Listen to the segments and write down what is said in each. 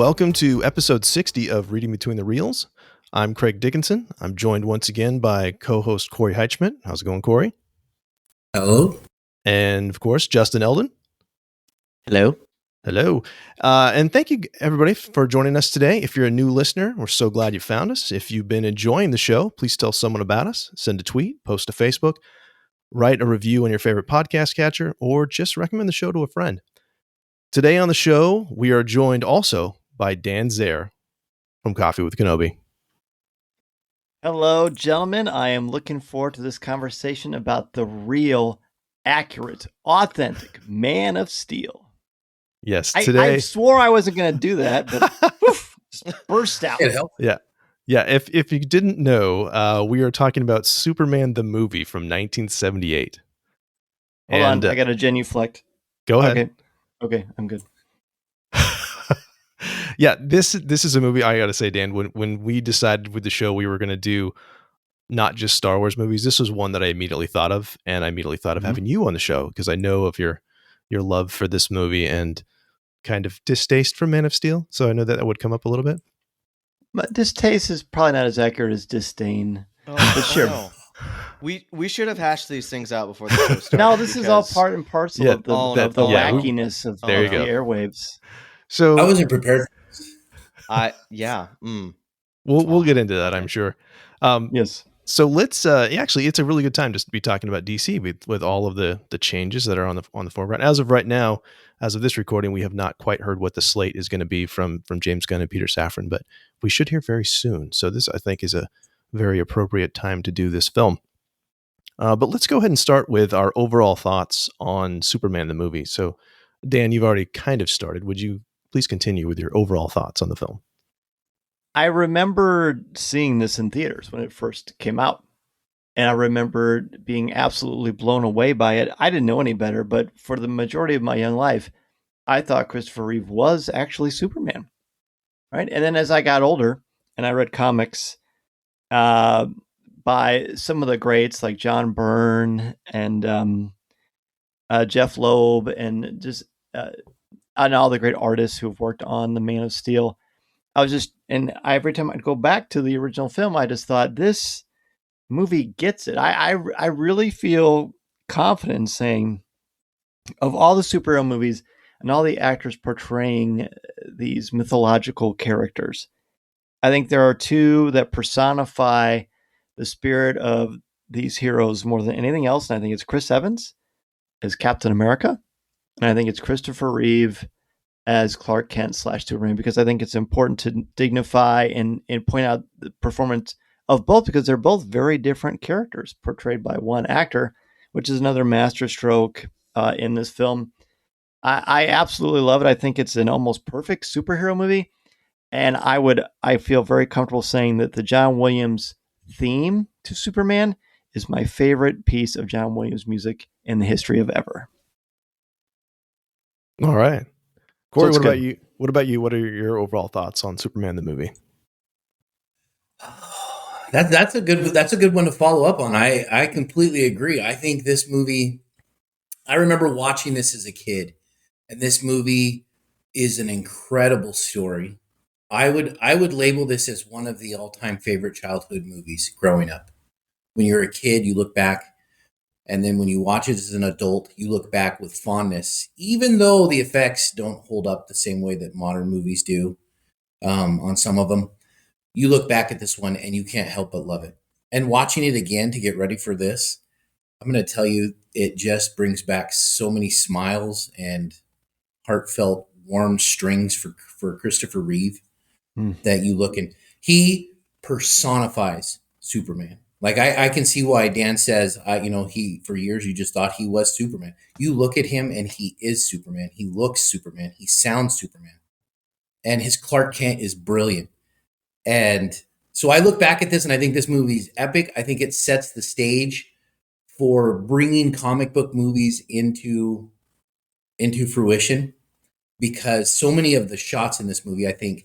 Welcome to episode 60 of Reading Between the Reels. I'm Craig Dickinson. I'm joined once again by co-host Corey Heichman. How's it going, Corey? Hello. And of course, Justin Eldon. Hello. Hello. And thank you, everybody, for joining us today. If you're a new listener, we're so glad you found us. If you've been enjoying the show, please tell someone about us. Send a tweet, post to Facebook, write a review on your favorite podcast catcher, or just recommend the show to a friend. Today on the show, we are joined also by Dan Zehr from Coffee with Kenobi. Hello, gentlemen. I am looking forward to this conversation about the real, accurate, authentic Man of Steel. Yes, today... I swore I wasn't going to do that, but poof, just burst out. Yeah. If you didn't know, we are talking about Superman the movie from 1978. Hold on, I got a genuflect. Go ahead. Okay, I'm good. Yeah, this is a movie, I gotta say, Dan, when we decided with the show we were going to do not just Star Wars movies, this was one that I immediately thought of, and I immediately thought of having you on the show because I know of your love for this movie and kind of distaste for Man of Steel, so I know that would come up a little bit. But distaste is probably not as accurate as disdain. But sure. No. We should have hashed these things out before the show started. No, this is all part and parcel of the wackiness of the airwaves. So I wasn't prepared. We'll get into that, I'm sure. Yes. So let's actually, it's a really good time to be talking about DC with all of the changes that are on the forefront. As of right now, as of this recording, we have not quite heard what the slate is going to be from James Gunn and Peter Safran, but we should hear very soon. So this, I think, is a very appropriate time to do this film. But let's go ahead and start with our overall thoughts on Superman the movie. So, Dan, you've already kind of started. Would you please continue with your overall thoughts on the film? I remember seeing this in theaters when it first came out. And I remember being absolutely blown away by it. I didn't know any better, but for the majority of my young life, I thought Christopher Reeve was actually Superman. Right. And then as I got older and I read comics by some of the greats like John Byrne and Jeff Loeb and just and all the great artists who have worked on the Man of Steel, every time I'd go back to the original film, I just thought this movie gets it. I really feel confident in saying of all the superhero movies and all the actors portraying these mythological characters, I think there are two that personify the spirit of these heroes more than anything else. And I think it's Chris Evans as Captain America. And I think it's Christopher Reeve as Clark Kent / Superman, because I think it's important to dignify and point out the performance of both, because they're both very different characters portrayed by one actor, which is another masterstroke in this film. I absolutely love it. I think it's an almost perfect superhero movie. And I feel very comfortable saying that the John Williams theme to Superman is my favorite piece of John Williams music in the history of ever. All right. Corey, what about you? What are your overall thoughts on Superman the movie? That's a good one to follow up on. I completely agree. I think this movie, I remember watching this as a kid, and this movie is an incredible story. I would label this as one of the all-time favorite childhood movies growing up. When you're a kid, you look back, and then when you watch it as an adult, you look back with fondness, even though the effects don't hold up the same way that modern movies do on some of them. You look back at this one and you can't help but love it. And watching it again to get ready for this, I'm going to tell you, it just brings back so many smiles and heartfelt, warm strings for Christopher Reeve that you look and he personifies Superman. Like I can see why Dan says, he for years you just thought he was Superman. You look at him and he is Superman. He looks Superman. He sounds Superman. And his Clark Kent is brilliant. And so I look back at this and I think this movie is epic. I think it sets the stage for bringing comic book movies into fruition, because so many of the shots in this movie, I think,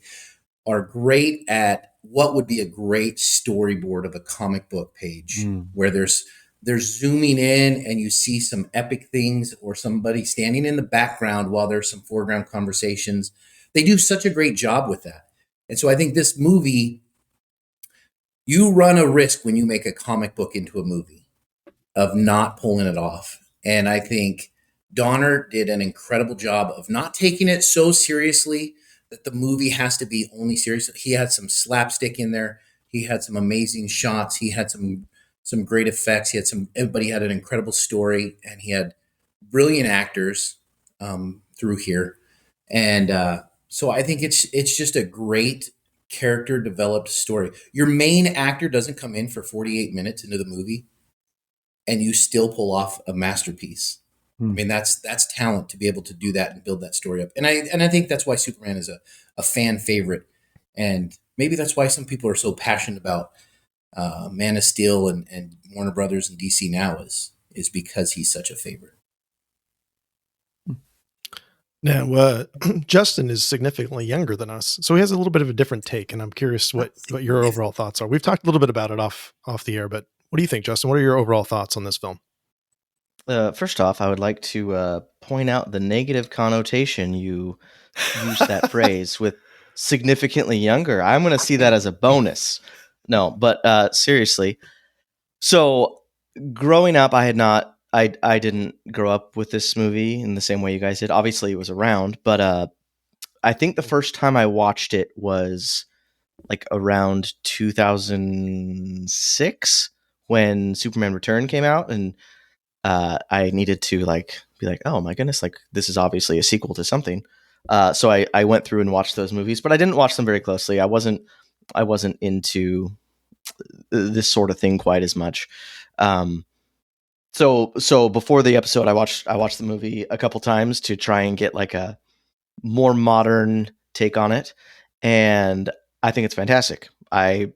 are great at what would be a great storyboard of a comic book page, where they're zooming in and you see some epic things or somebody standing in the background while there's some foreground conversations. They do such a great job with that. And so I think this movie, you run a risk when you make a comic book into a movie of not pulling it off. And I think Donner did an incredible job of not taking it so seriously that the movie has to be only serious. He had some slapstick in there. He had some amazing shots. He had some great effects. Everybody had an incredible story, and he had brilliant actors through here. And so I think it's just a great character developed story. Your main actor doesn't come in for 48 minutes into the movie, and you still pull off a masterpiece. I mean, that's talent to be able to do that and build that story up. And I think that's why Superman is a fan favorite. And maybe that's why some people are so passionate about Man of Steel and Warner Brothers and DC now is because he's such a favorite. Now, Justin is significantly younger than us, so he has a little bit of a different take, and I'm curious what your overall thoughts are. We've talked a little bit about it off the air, but what do you think, Justin? What are your overall thoughts on this film? First off, I would like to point out the negative connotation you used that phrase with significantly younger. I'm going to see that as a bonus. No, but seriously. So growing up, I didn't grow up with this movie in the same way you guys did. Obviously, it was around, but I think the first time I watched it was like around 2006 when Superman Return came out, and I needed to be like, oh my goodness, like this is obviously a sequel to something. So I went through and watched those movies, but I didn't watch them very closely. I wasn't into this sort of thing quite as much. So before the episode, I watched the movie a couple times to try and get like a more modern take on it, and I think it's fantastic. I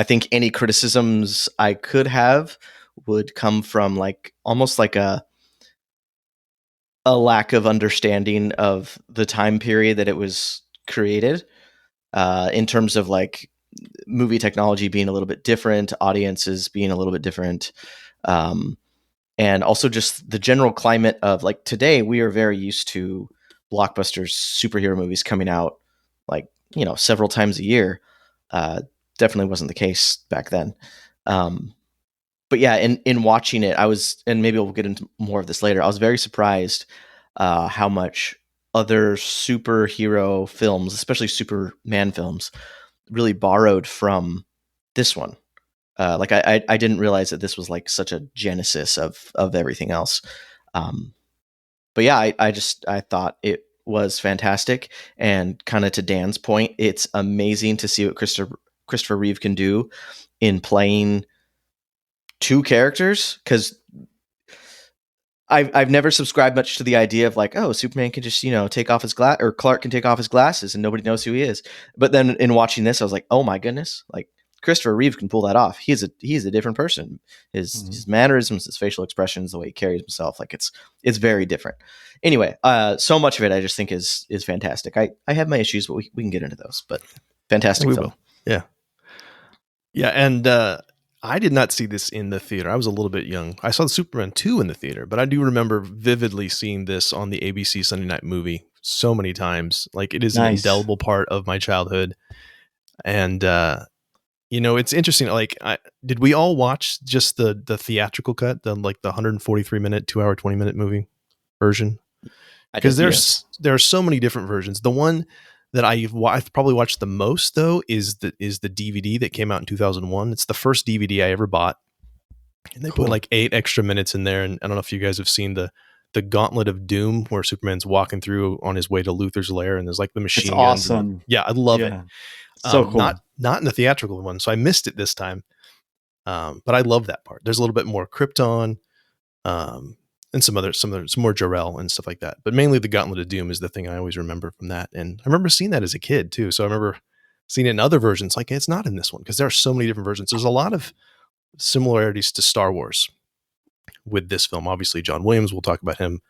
think any criticisms I could have would come from like almost like a lack of understanding of the time period that it was created, in terms of like movie technology being a little bit different, audiences being a little bit different, and also just the general climate of like today we are very used to blockbusters, superhero movies coming out like, you know, several times a year. Definitely wasn't the case back then. But yeah, in watching it, I was, and maybe we'll get into more of this later, I was very surprised how much other superhero films, especially Superman films, really borrowed from this one. Like I didn't realize that this was like such a genesis of everything else. But yeah, I thought it was fantastic, and kind of to Dan's point, it's amazing to see what Christopher Reeve can do in playing two characters, because I've never subscribed much to the idea of like, oh, Superman can just, you know, take off his glass, or Clark can take off his glasses and nobody knows who he is. But then in watching this, I was like, oh my goodness, like Christopher Reeve can pull that off. He's a different person. His mannerisms, his facial expressions, the way he carries himself, like it's very different. Anyway, so much of it I just think is fantastic. I have my issues, but we can get into those. But fantastic film. Will. Yeah. Yeah, and I did not see this in the theater. I was a little bit young. I saw the Superman 2 in the theater, but I do remember vividly seeing this on the ABC Sunday Night Movie so many times. Like it is an indelible part of my childhood. And you know, it's interesting. Like, did we all watch just the theatrical cut, the 143-minute, 2-hour, 20-minute movie version? Because there are so many different versions. The one that I've probably watched the most though is the DVD that came out in 2001. It's the first DVD I ever bought, and they put like 8 extra minutes in there. And I don't know if you guys have seen the Gauntlet of Doom, where Superman's walking through on his way to Luthor's lair, and there's like the machine guns. Awesome. Yeah, I love it. So cool. Not in the theatrical one, so I missed it this time. But I love that part. There's a little bit more Krypton, and some more Jor-El and stuff like that. But mainly the Gauntlet of Doom is the thing I always remember from that. And I remember seeing that as a kid too. So I remember seeing it in other versions. Like it's not in this one because there are so many different versions. There's a lot of similarities to Star Wars with this film. Obviously, John Williams, we'll talk about him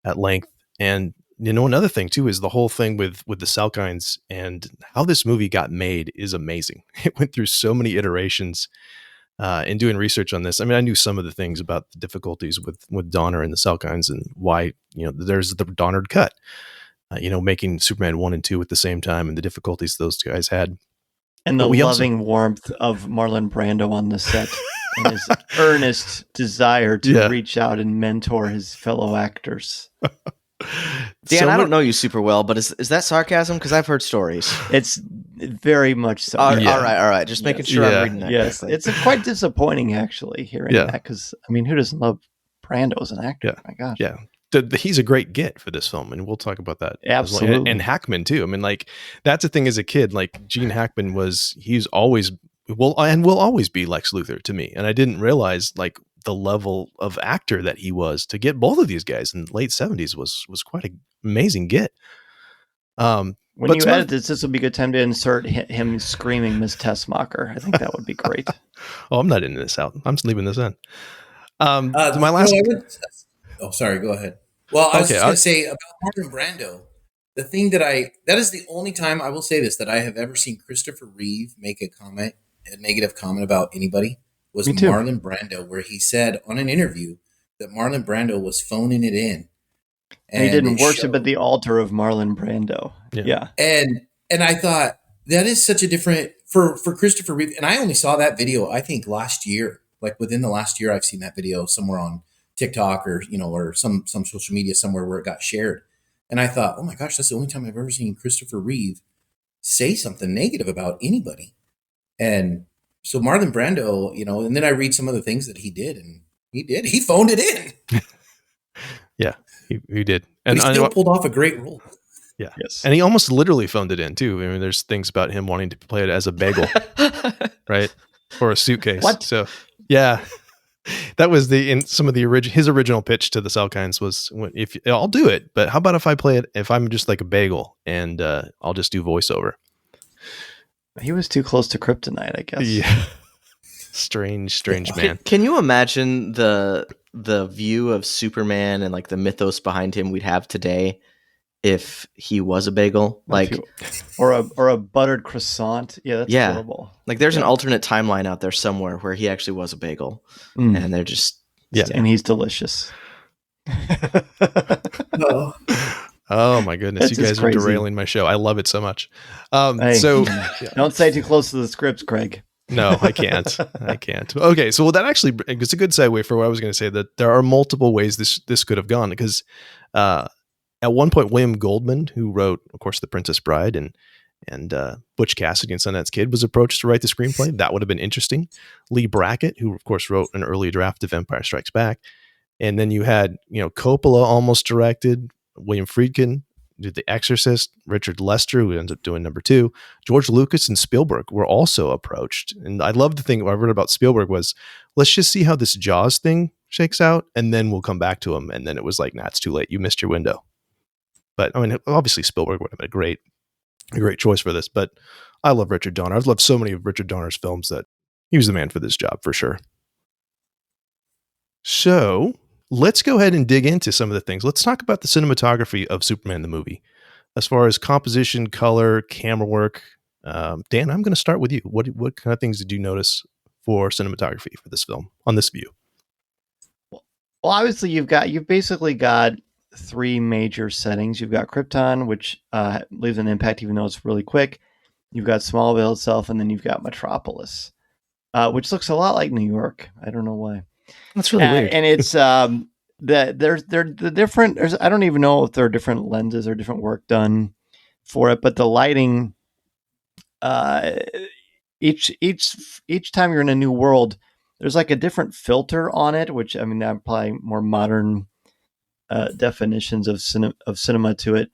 at length. And you know, another thing too is the whole thing with the Salkinds and how this movie got made is amazing. It went through so many iterations. In doing research on this, I mean, I knew some of the things about the difficulties with Donner and the Salkinds and why, you know, there's the Donnered cut. making Superman 1 and 2 at the same time and the difficulties those guys had. And the loving warmth of Marlon Brando on the set and his earnest desire to reach out and mentor his fellow actors. Dan, I don't know you super well, but is that sarcasm? Because I've heard stories. It's very much so. All right. Just making sure I'm reading that. Yes, it's quite disappointing, actually, hearing that, because, I mean, who doesn't love Brando as an actor? Yeah. My gosh. Yeah. He's a great get for this film, and we'll talk about that. Absolutely. And Hackman, too. I mean, like, that's the thing as a kid. Like, Gene Hackman he's always, will always be Lex Luthor to me. And I didn't realize, like, the level of actor that he was to get both of these guys in the late 70s was quite an amazing get. When you edit this would be a good time to insert him screaming Miss Tessmacher. I think that would be great. Oh, I'm not in this out. I'm leaving this in. My last. Sorry, go ahead. Well, I was just going to say about Marlon Brando, the thing that is the only time, I will say this, that I have ever seen Christopher Reeve make a negative comment about anybody was Marlon Brando, where he said on an interview that Marlon Brando was phoning it in. And he didn't worship at the altar of Marlon Brando. Yeah. And I thought that is such a different for Christopher Reeve. And I only saw that video, I think, last year. Like within the last year, I've seen that video somewhere on TikTok or some social media somewhere where it got shared. And I thought, oh my gosh, that's the only time I've ever seen Christopher Reeve say something negative about anybody. And so Marlon Brando, and then I read some of the things that he did, and he phoned it in. Yeah, he did. And he still pulled off a great role. Yeah. Yes. And he almost literally phoned it in too. I mean, there's things about him wanting to play it as a bagel, right? Or a suitcase. What? So yeah. That was his original pitch to the Salkinds was, if I'll do it, but how about if I play it if I'm just like a bagel and I'll just do voiceover. He was too close to kryptonite, I guess. Yeah. Strange man. Can you imagine the view of Superman and like the mythos behind him we'd have today if he was a bagel, or a buttered croissant? Yeah, that's horrible. Like there's an alternate timeline out there somewhere where he actually was a bagel, and they're just and he's delicious. Oh my goodness, you guys are derailing my show. I love it so much. Don't say too close to the scripts, Craig. No, I can't. Okay, so that actually it's a good segue for what I was going to say, that there are multiple ways this could have gone, because at one point, William Goldman, who wrote, of course, The Princess Bride and Butch Cassidy and Sundance Kid, was approached to write the screenplay. That would have been interesting. Lee Brackett, who of course wrote an early draft of Empire Strikes Back, and then you had Coppola almost directed. William Friedkin did The Exorcist. Richard Lester, who ends up doing number 2. George Lucas and Spielberg were also approached. And I love the thing I read about Spielberg was, let's just see how this Jaws thing shakes out, and then we'll come back to him. And then it was like, nah, it's too late. You missed your window. But I mean, obviously Spielberg would have been a great choice for this. But I love Richard Donner. I've loved so many of Richard Donner's films that he was the man for this job for sure. So let's go ahead and dig into some of the things. Let's talk about the cinematography of Superman the movie, as far as composition, color, camera work. Dan, I'm going to start with you. What kind of things did you notice for cinematography for this film on this view? Well, obviously you've basically got 3 major settings. You've got Krypton, which leaves an impact even though it's really quick. You've got Smallville itself, and then you've got Metropolis, which looks a lot like New York. I don't know why. That's really weird. And it's they're the different. I don't even know if there are different lenses or different work done for it, but the lighting, each time you're in a new world, there's like a different filter on it, which I mean, that apply more modern definitions of cinema to it,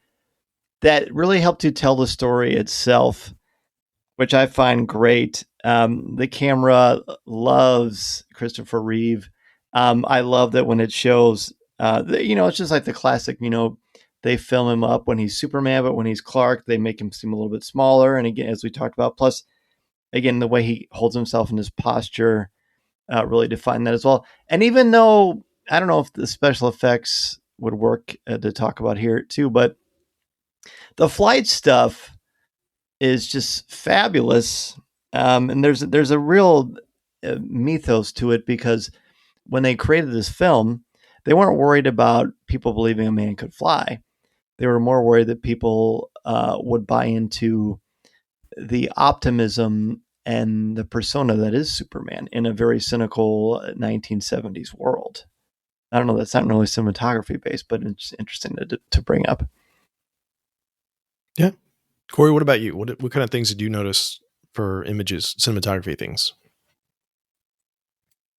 that really help to tell the story itself, which I find great. The camera loves Christopher Reeve. I love that when it shows, it's just like the classic, they film him up when he's Superman, but when he's Clark, they make him seem a little bit smaller. And again, as we talked about, plus, again, the way he holds himself in his posture really define that as well. And even though, I don't know if the special effects would work to talk about here too, but the flight stuff is just fabulous. And there's a real mythos to it, because when they created this film, they weren't worried about people believing a man could fly. They were more worried that people would buy into the optimism and the persona that is Superman in a very cynical 1970s world. I don't know. That's not really cinematography based, but it's interesting to bring up. Yeah. Corey, what about you? What kind of things did you notice for images, cinematography things?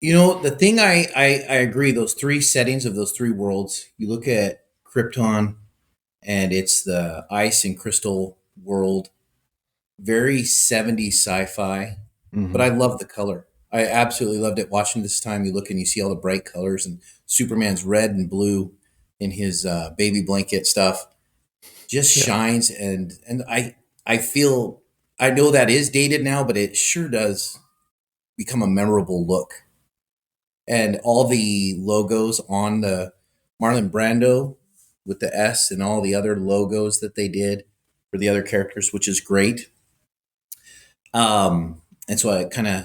The thing I agree, those three settings of those three worlds, you look at Krypton and it's the ice and crystal world, very 70s sci-fi, but I love the color. I absolutely loved it watching this time. You look and you see all the bright colors and Superman's red and blue in his baby blanket stuff just shines. And I feel, I know that is dated now, but it sure does become a memorable look. And all the logos on the Marlon Brando with the S and all the other logos that they did for the other characters, which is great. And so it kind of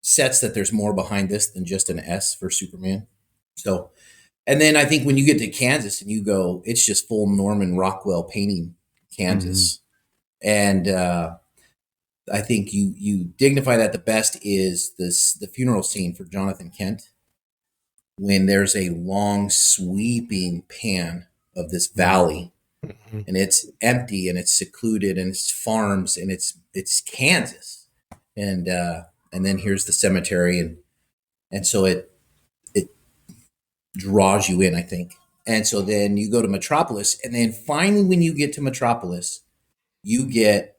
sets that there's more behind this than just an S for Superman. So, and then I think when you get to Kansas and you go, it's just full Norman Rockwell painting Kansas. And I think you dignify that the best is the funeral scene for Jonathan Kent, when there's a long sweeping pan of this valley and it's empty and it's secluded and it's farms and it's Kansas. And then here's the cemetery and so it draws you in, I think. And so then you go to Metropolis, and then finally when you get to Metropolis, you get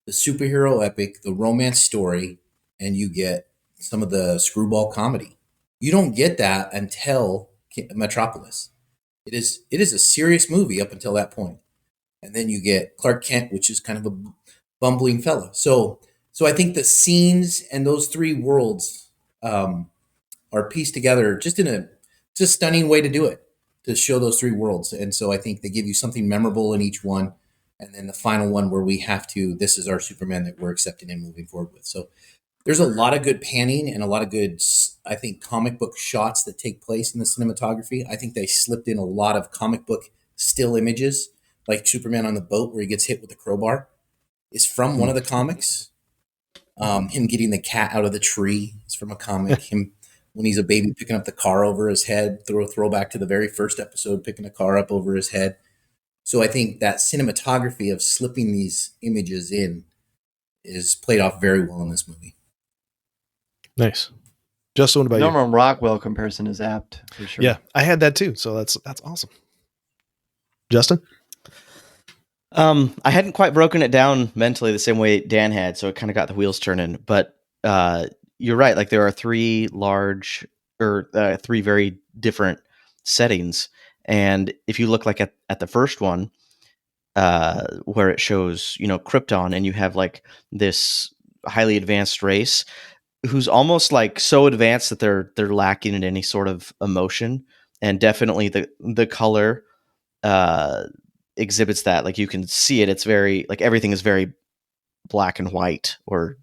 the superhero epic, the romance story, and you get some of the screwball comedy. You don't get that until Metropolis. It is a serious movie up until that point. And then you get Clark Kent, which is kind of a bumbling fella. So I think the scenes and those three worlds are pieced together just in a stunning way to do it, to show those three worlds. And so I think they give you something memorable in each one. And then the final one where we have to, this is our Superman that we're accepting and moving forward with. So there's a lot of good panning and a lot of good, I think, comic book shots that take place in the cinematography. I think they slipped in a lot of comic book still images, like Superman on the boat where he gets hit with a crowbar is from one of the comics. Him getting the cat out of the tree is from a comic. Him when he's a baby picking up the car over his head, throwback to the very first episode, picking a car up over his head. So I think that cinematography of slipping these images in is played off very well in this movie. Nice. Justin, what about you? Norman Rockwell comparison is apt for sure. Yeah, I had that too. So that's awesome. Justin? I hadn't quite broken it down mentally the same way Dan had, so it kind of got the wheels turning. But you're right. Like there are three very different settings, and if you look like at the first one, where it shows Krypton, and you have like this highly advanced race who's almost like so advanced that they're lacking in any sort of emotion, and definitely the color exhibits that. Like you can see it. It's very like everything is very black and white or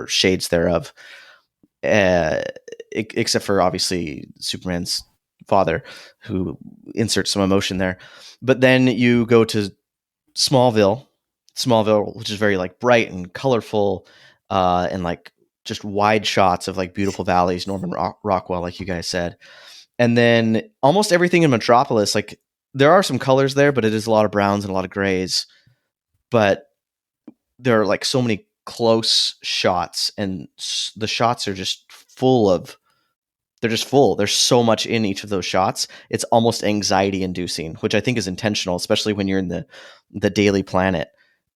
shades thereof, except for obviously Superman's father, who inserts some emotion there. But then you go to Smallville, which is very like bright and colorful, and like just wide shots of like beautiful valleys, Norman Rockwell, like you guys said. And then almost everything in Metropolis, like there are some colors there, but it is a lot of browns and a lot of grays. But there are like so many close shots, and the shots are just full. There's so much in each of those shots. It's almost anxiety inducing, which I think is intentional, especially when you're in the Daily Planet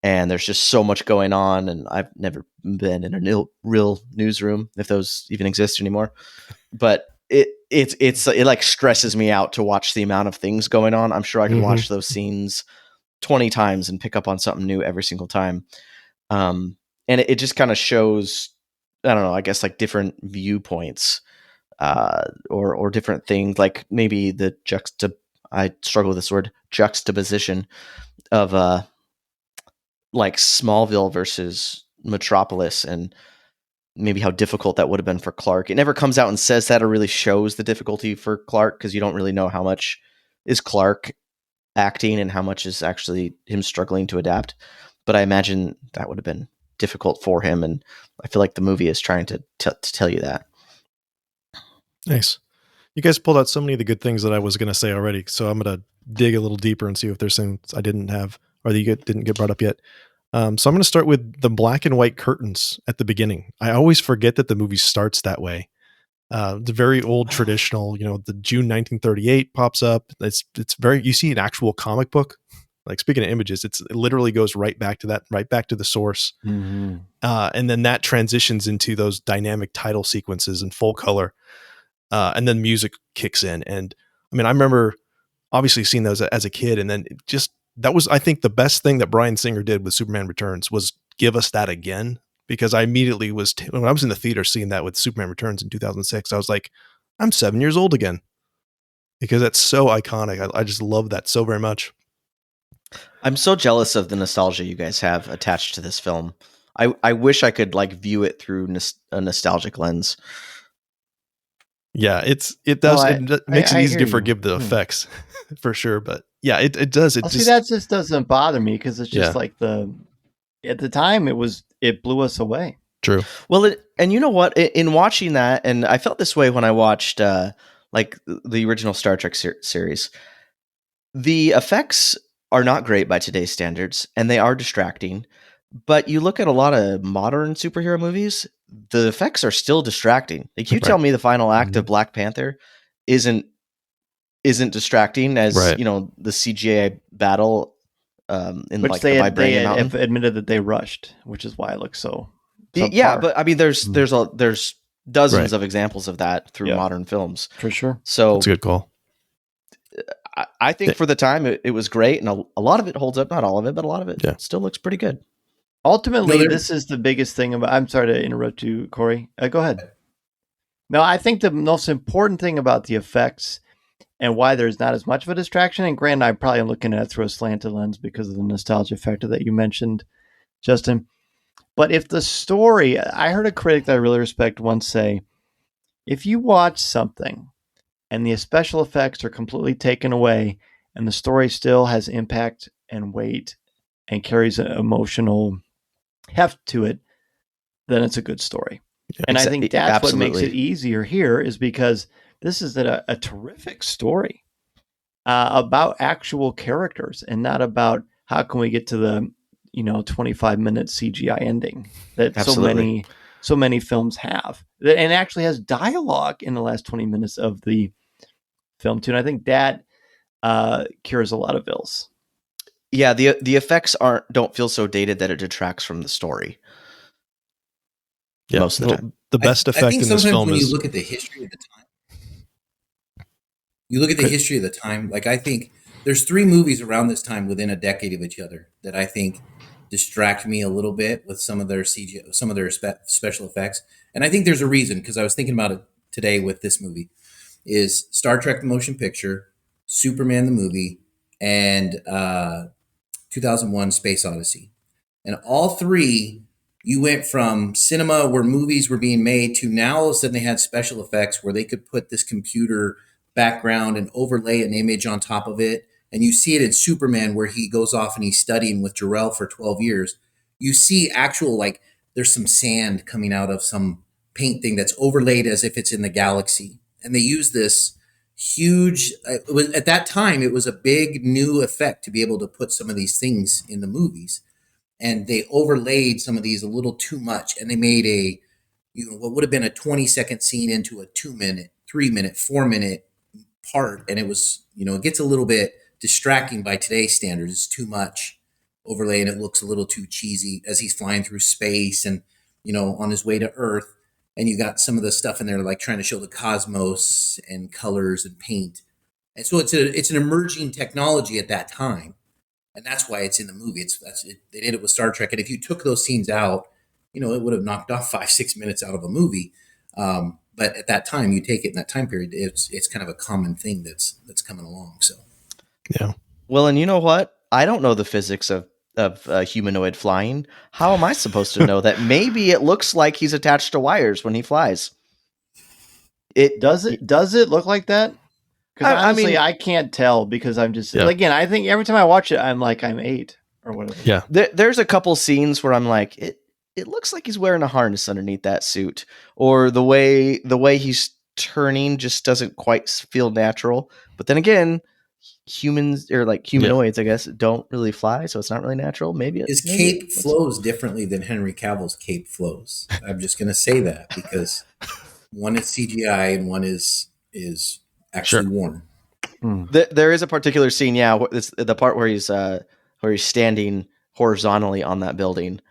and there's just so much going on. And I've never been in a real newsroom, if those even exist anymore. But it like stresses me out to watch the amount of things going on. I'm sure I could watch those scenes 20 times and pick up on something new every single time. And it just kind of shows, I don't know, I guess like different viewpoints, or different things, like maybe I struggle with this word, juxtaposition of like Smallville versus Metropolis, and maybe how difficult that would have been for Clark. It never comes out and says that or really shows the difficulty for Clark, because you don't really know how much is Clark acting and how much is actually him struggling to adapt. But I imagine that would have been difficult for him, and I feel like the movie is trying to tell you that. Nice. You guys pulled out so many of the good things that I was going to say already, so I'm going to dig a little deeper and see if there's things I didn't have or that you didn't get brought up yet. So I'm going to start with the black and white curtains at the beginning. I always forget that the movie starts that way. The very old traditional, the June 1938 pops up. It's very, you see an actual comic book. Like, speaking of images, it literally goes right back to that, right back to the source. Mm-hmm. And then that transitions into those dynamic title sequences in full color. And then music kicks in. And I mean, I remember obviously seeing those as a kid. And then that was, I think, the best thing that Bryan Singer did with Superman Returns was give us that again. Because I immediately when I was in the theater seeing that with Superman Returns in 2006, I was like, I'm 7 years old again. Because that's so iconic. I just love that so very much. I'm so jealous of the nostalgia you guys have attached to this film. I wish I could view it through a nostalgic lens. Yeah, it does. It makes it easy to forgive the effects for sure. But yeah, it does. That just doesn't bother me because it's just at the time it blew us away. True. Well, and you know what? In watching that, and I felt this way when I watched the original Star Trek series. The effects are not great by today's standards, and they are distracting. But you look at a lot of modern superhero movies, the effects are still distracting. Like, you tell me the final act of Black Panther isn't distracting as the CGI battle in which the Vibranium Mountain. They admitted that they rushed, which is why it looks so subpar. Yeah, but I mean, there's dozens of examples of that through modern films for sure. So that's a good call. I think for the time it was great, and a lot of it holds up. Not all of it, but a lot of it still looks pretty good. Ultimately, this is the biggest thing about. I'm sorry to interrupt you, Corey. Go ahead. No, I think the most important thing about the effects and why there's not as much of a distraction, and granted, I'm probably looking at it through a slanted lens because of the nostalgia factor that you mentioned, Justin. But if the story, I heard a critic that I really respect once say, if you watch something and the special effects are completely taken away and the story still has impact and weight and carries an emotional heft to it, then it's a good story. Yeah, I think that's what makes it easier here, is because this is a terrific story about actual characters and not about how can we get to the 25-minute CGI ending that so many films have, and actually has dialogue in the last 20 minutes of the film too. And I think that cures a lot of ills. Yeah, the effects don't feel so dated that it detracts from the story. Yeah, most of the time. The best effect in this film when is you look at the history of the time. Like, I think there's 3 movies around this time within a decade of each other that I think distract me a little bit with some of their CGI, some of their special effects. And I think there's a reason, because I was thinking about it today with this movie, is Star Trek the motion picture, Superman the movie, and 2001 Space Odyssey. And all 3, you went from cinema where movies were being made to now all of a sudden they had special effects where they could put this computer background and overlay an image on top of it. And you see it in Superman where he goes off and he's studying with Jor-El for 12 years. You see actual, there's some sand coming out of some paint thing that's overlaid as if it's in the galaxy. And they use this huge, at that time, it was a big new effect to be able to put some of these things in the movies. And they overlaid some of these a little too much. And they made what would have been a 20-second scene into a 2-minute, 3-minute, 4-minute part. And it was, it gets a little bit distracting by today's standards. It's too much overlay and it looks a little too cheesy as he's flying through space and, on his way to Earth. And you got some of the stuff in there, like trying to show the cosmos and colors and paint. And so it's an emerging technology at that time. And that's why it's in the movie. They did it with Star Trek. And if you took those scenes out, it would have knocked off 5-6 minutes out of a movie. But at that time, you take it in that time period, it's kind of a common thing that's coming along. So, yeah. Well, and you know what? I don't know the physics of humanoid flying. How am I supposed to know that maybe it looks like he's attached to wires when he flies? Does it look like that? Because I honestly, mean- I can't tell because I'm just Yeah. again. I think every time I watch it, I'm like I'm 8 or whatever. Yeah. There's a couple scenes where I'm like, it looks like he's wearing a harness underneath that suit, or the way he's turning just doesn't quite feel natural. But then again, humans or like humanoids, I guess, don't really fly, so it's not really natural. Maybe His maybe cape flows differently than Henry Cavill's cape flows. I'm just going to say that because one is CGI and one is actually Sure. worn. There is a particular scene, yeah, it's the part where he's standing horizontally on that building,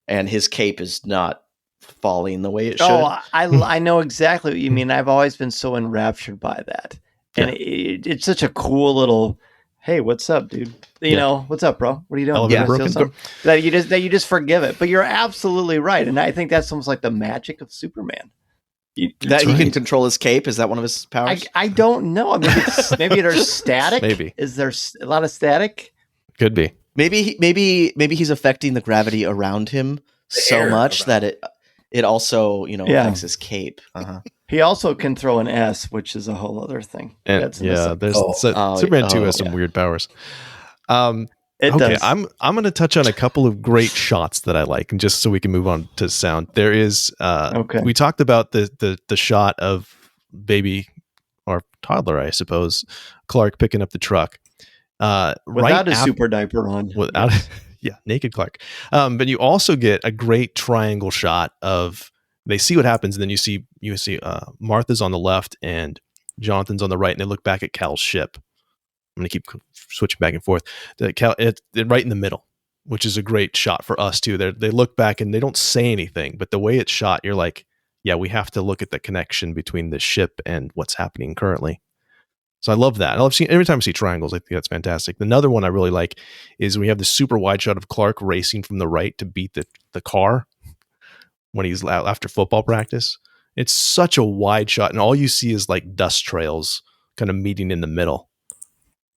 and his cape is not falling the way it should. Oh, I know exactly what you mean. I've always been so enraptured by that, and it's such a cool little. Hey, what's up, dude? You know, what's up, bro? What are you doing? Elevator You wanna broken? steal something? That you just forgive it. But you're absolutely right, and I think that's almost like the magic of Superman. That he can control his cape. Is that one of his powers? I don't know. Maybe there's static. Maybe. Is there a lot of static? Could be. Maybe he's affecting the gravity around him so much that it also affects his cape. He also can throw an S, which is a whole other thing. And there's Superman 2 has some weird powers. It okay, does. I'm going to touch on a couple of great shots that I like, and just so we can move on to sound. There is we talked about the shot of baby or toddler, I suppose, Clark picking up the truck without a super diaper on. Without naked Clark. But you also get a great triangle shot of they see what happens, and then you see Martha's on the left and Jonathan's on the right, and they look back at Cal's ship. I'm going to keep switching back and forth. It's right in the middle, which is a great shot for us too. They look back and they don't say anything, but the way it's shot, you're like, yeah, we have to look at the connection between the ship and what's happening currently. So I love that. I love seeing every time I see triangles. I think that's fantastic. Another one I really like is we have the super wide shot of Clark racing from the right to beat the car when he's after football practice. It's such a wide shot, and all you see is like dust trails kind of meeting in the middle.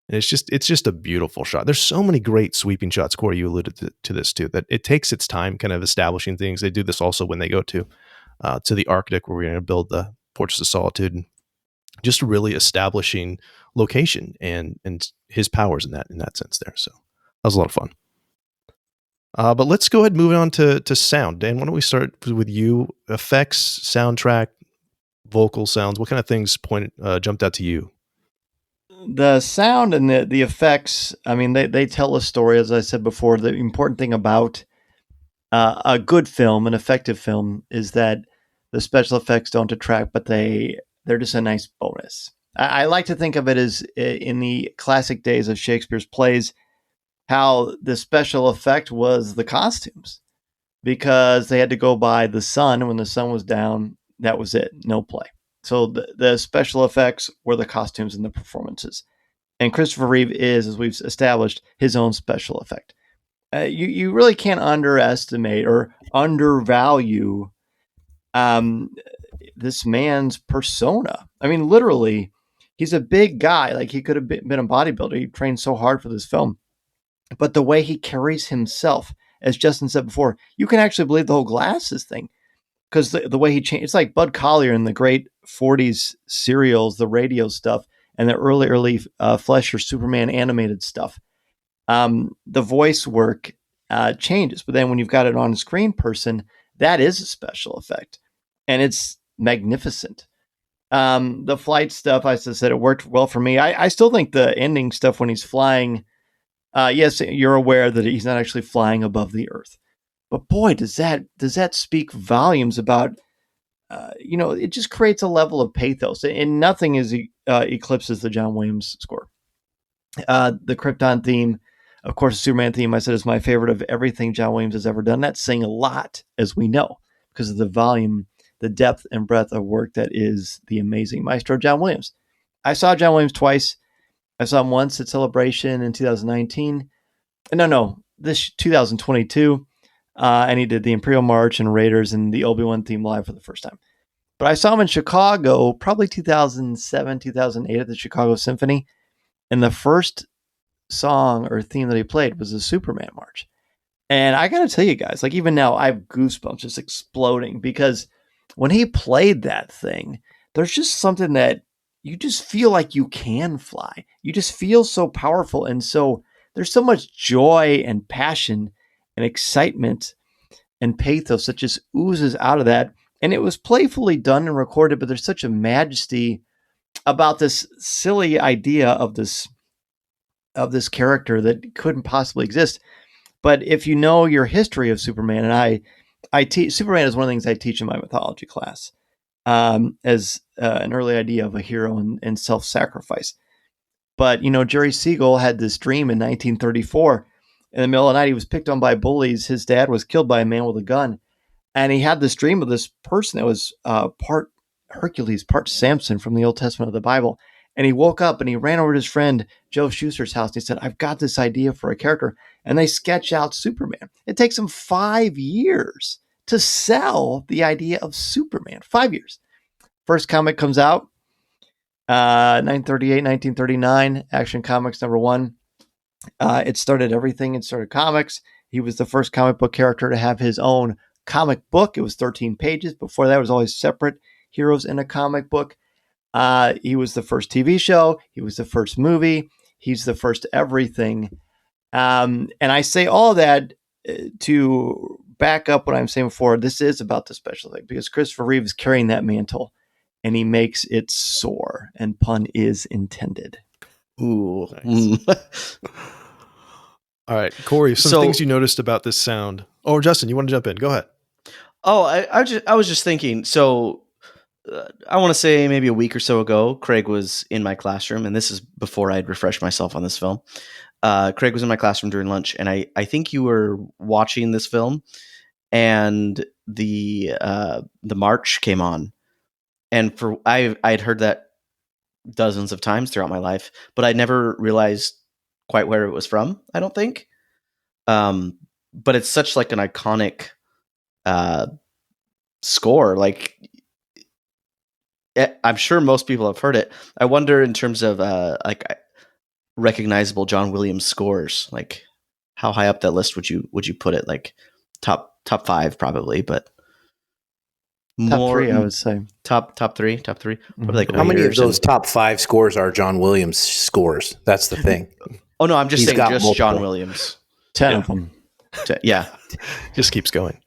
And it's just a beautiful shot. There's so many great sweeping shots. Corey, you alluded to this too, that it takes its time kind of establishing things. They do this also when they go to the Arctic, where we're going to build the Fortress of Solitude, and just really establishing location and his powers in that sense there. So that was a lot of fun. But let's go ahead and move on to sound. Dan, why don't we start with you? Effects, soundtrack, vocal sounds. What kind of things jumped out to you? The sound and the effects, I mean, they tell a story, as I said before. The important thing about a good film, an effective film, is that the special effects don't detract, but they're just a nice bonus. I like to think of it as in the classic days of Shakespeare's plays, how the special effect was the costumes, because they had to go by the sun. And when the sun was down, that was it, no play. So the special effects were the costumes and the performances. And Christopher Reeve is, as we've established, his own special effect. You really can't underestimate or undervalue this man's persona. I mean, literally, he's a big guy. Like, he could have been a bodybuilder. He trained so hard for this film. But the way he carries himself, as Justin said before, you can actually believe the whole glasses thing. Because the way he changed, it's like Bud Collyer in the great 40s serials, the radio stuff, and the early Fleischer Superman animated stuff. The voice work changes, but then when you've got an on-screen person, that is a special effect, and it's magnificent. The flight stuff, I said, it worked well for me. I still think the ending stuff when he's flying, yes, you're aware that he's not actually flying above the earth. But boy, does that speak volumes about, it just creates a level of pathos, and nothing eclipses the John Williams score. The Krypton theme, of course, the Superman theme, I said, is my favorite of everything John Williams has ever done. That's saying a lot, as we know, because of the volume, the depth and breadth of work that is the amazing maestro John Williams. I saw John Williams twice. I saw him once at Celebration in 2019. No, this 2022. And he did the Imperial March and Raiders and the Obi-Wan theme live for the first time. But I saw him in Chicago, probably 2007, 2008 at the Chicago Symphony. And the first song or theme that he played was the Superman March. And I got to tell you guys, like, even now I have goosebumps just exploding, because when he played that thing, there's just something that you just feel like you can fly. You just feel so powerful. And so there's so much joy and passion and excitement and pathos that just oozes out of that. And it was playfully done and recorded, but there's such a majesty about this silly idea of this character that couldn't possibly exist. But if you know your history of Superman, and I teach Superman is one of the things I teach in my mythology class, as an early idea of a hero and self-sacrifice. But Jerry Siegel had this dream in 1934. In the middle of the night, he was picked on by bullies. His dad was killed by a man with a gun, and he had this dream of this person that was part Hercules, part Samson from the Old Testament of the Bible. And he woke up and he ran over to his friend Joe Schuster's house. And he said, "I've got this idea for a character." And they sketch out Superman. It takes them 5 years to sell the idea of Superman. 5 years. First comic comes out, 1938, 1939, Action Comics #1. It started everything. It started comics. He was the first comic book character to have his own comic book. It was 13 pages. Before that, it was always separate heroes in a comic book. He was the first TV show. He was the first movie. He's the first everything. And I say all that to back up what I'm saying before. This is about the special thing because Christopher Reeve is carrying that mantle and he makes it soar, and pun is intended. Ooh. Nice. All right, Corey, some things you noticed about this sound. Oh, Justin, you want to jump in? Go ahead. Oh, I was just thinking. So I want to say maybe a week or so ago, Craig was in my classroom, and this is before I'd refreshed myself on this film. Craig was in my classroom during lunch, and I think you were watching this film, and the march came on, and I'd heard that dozens of times throughout my life, but I never realized quite where it was from. I don't think, but it's such like an iconic score. Like, I'm sure most people have heard it. I wonder in terms of like recognizable John Williams scores, like how high up that list would you put it? Like top 5 probably, but Top 3, I would say. Top 3. Probably like How many of those top 5 scores are John Williams scores? That's the thing. Oh no, I'm just saying just multiple. John Williams. 10 of them. Yeah. Just keeps going.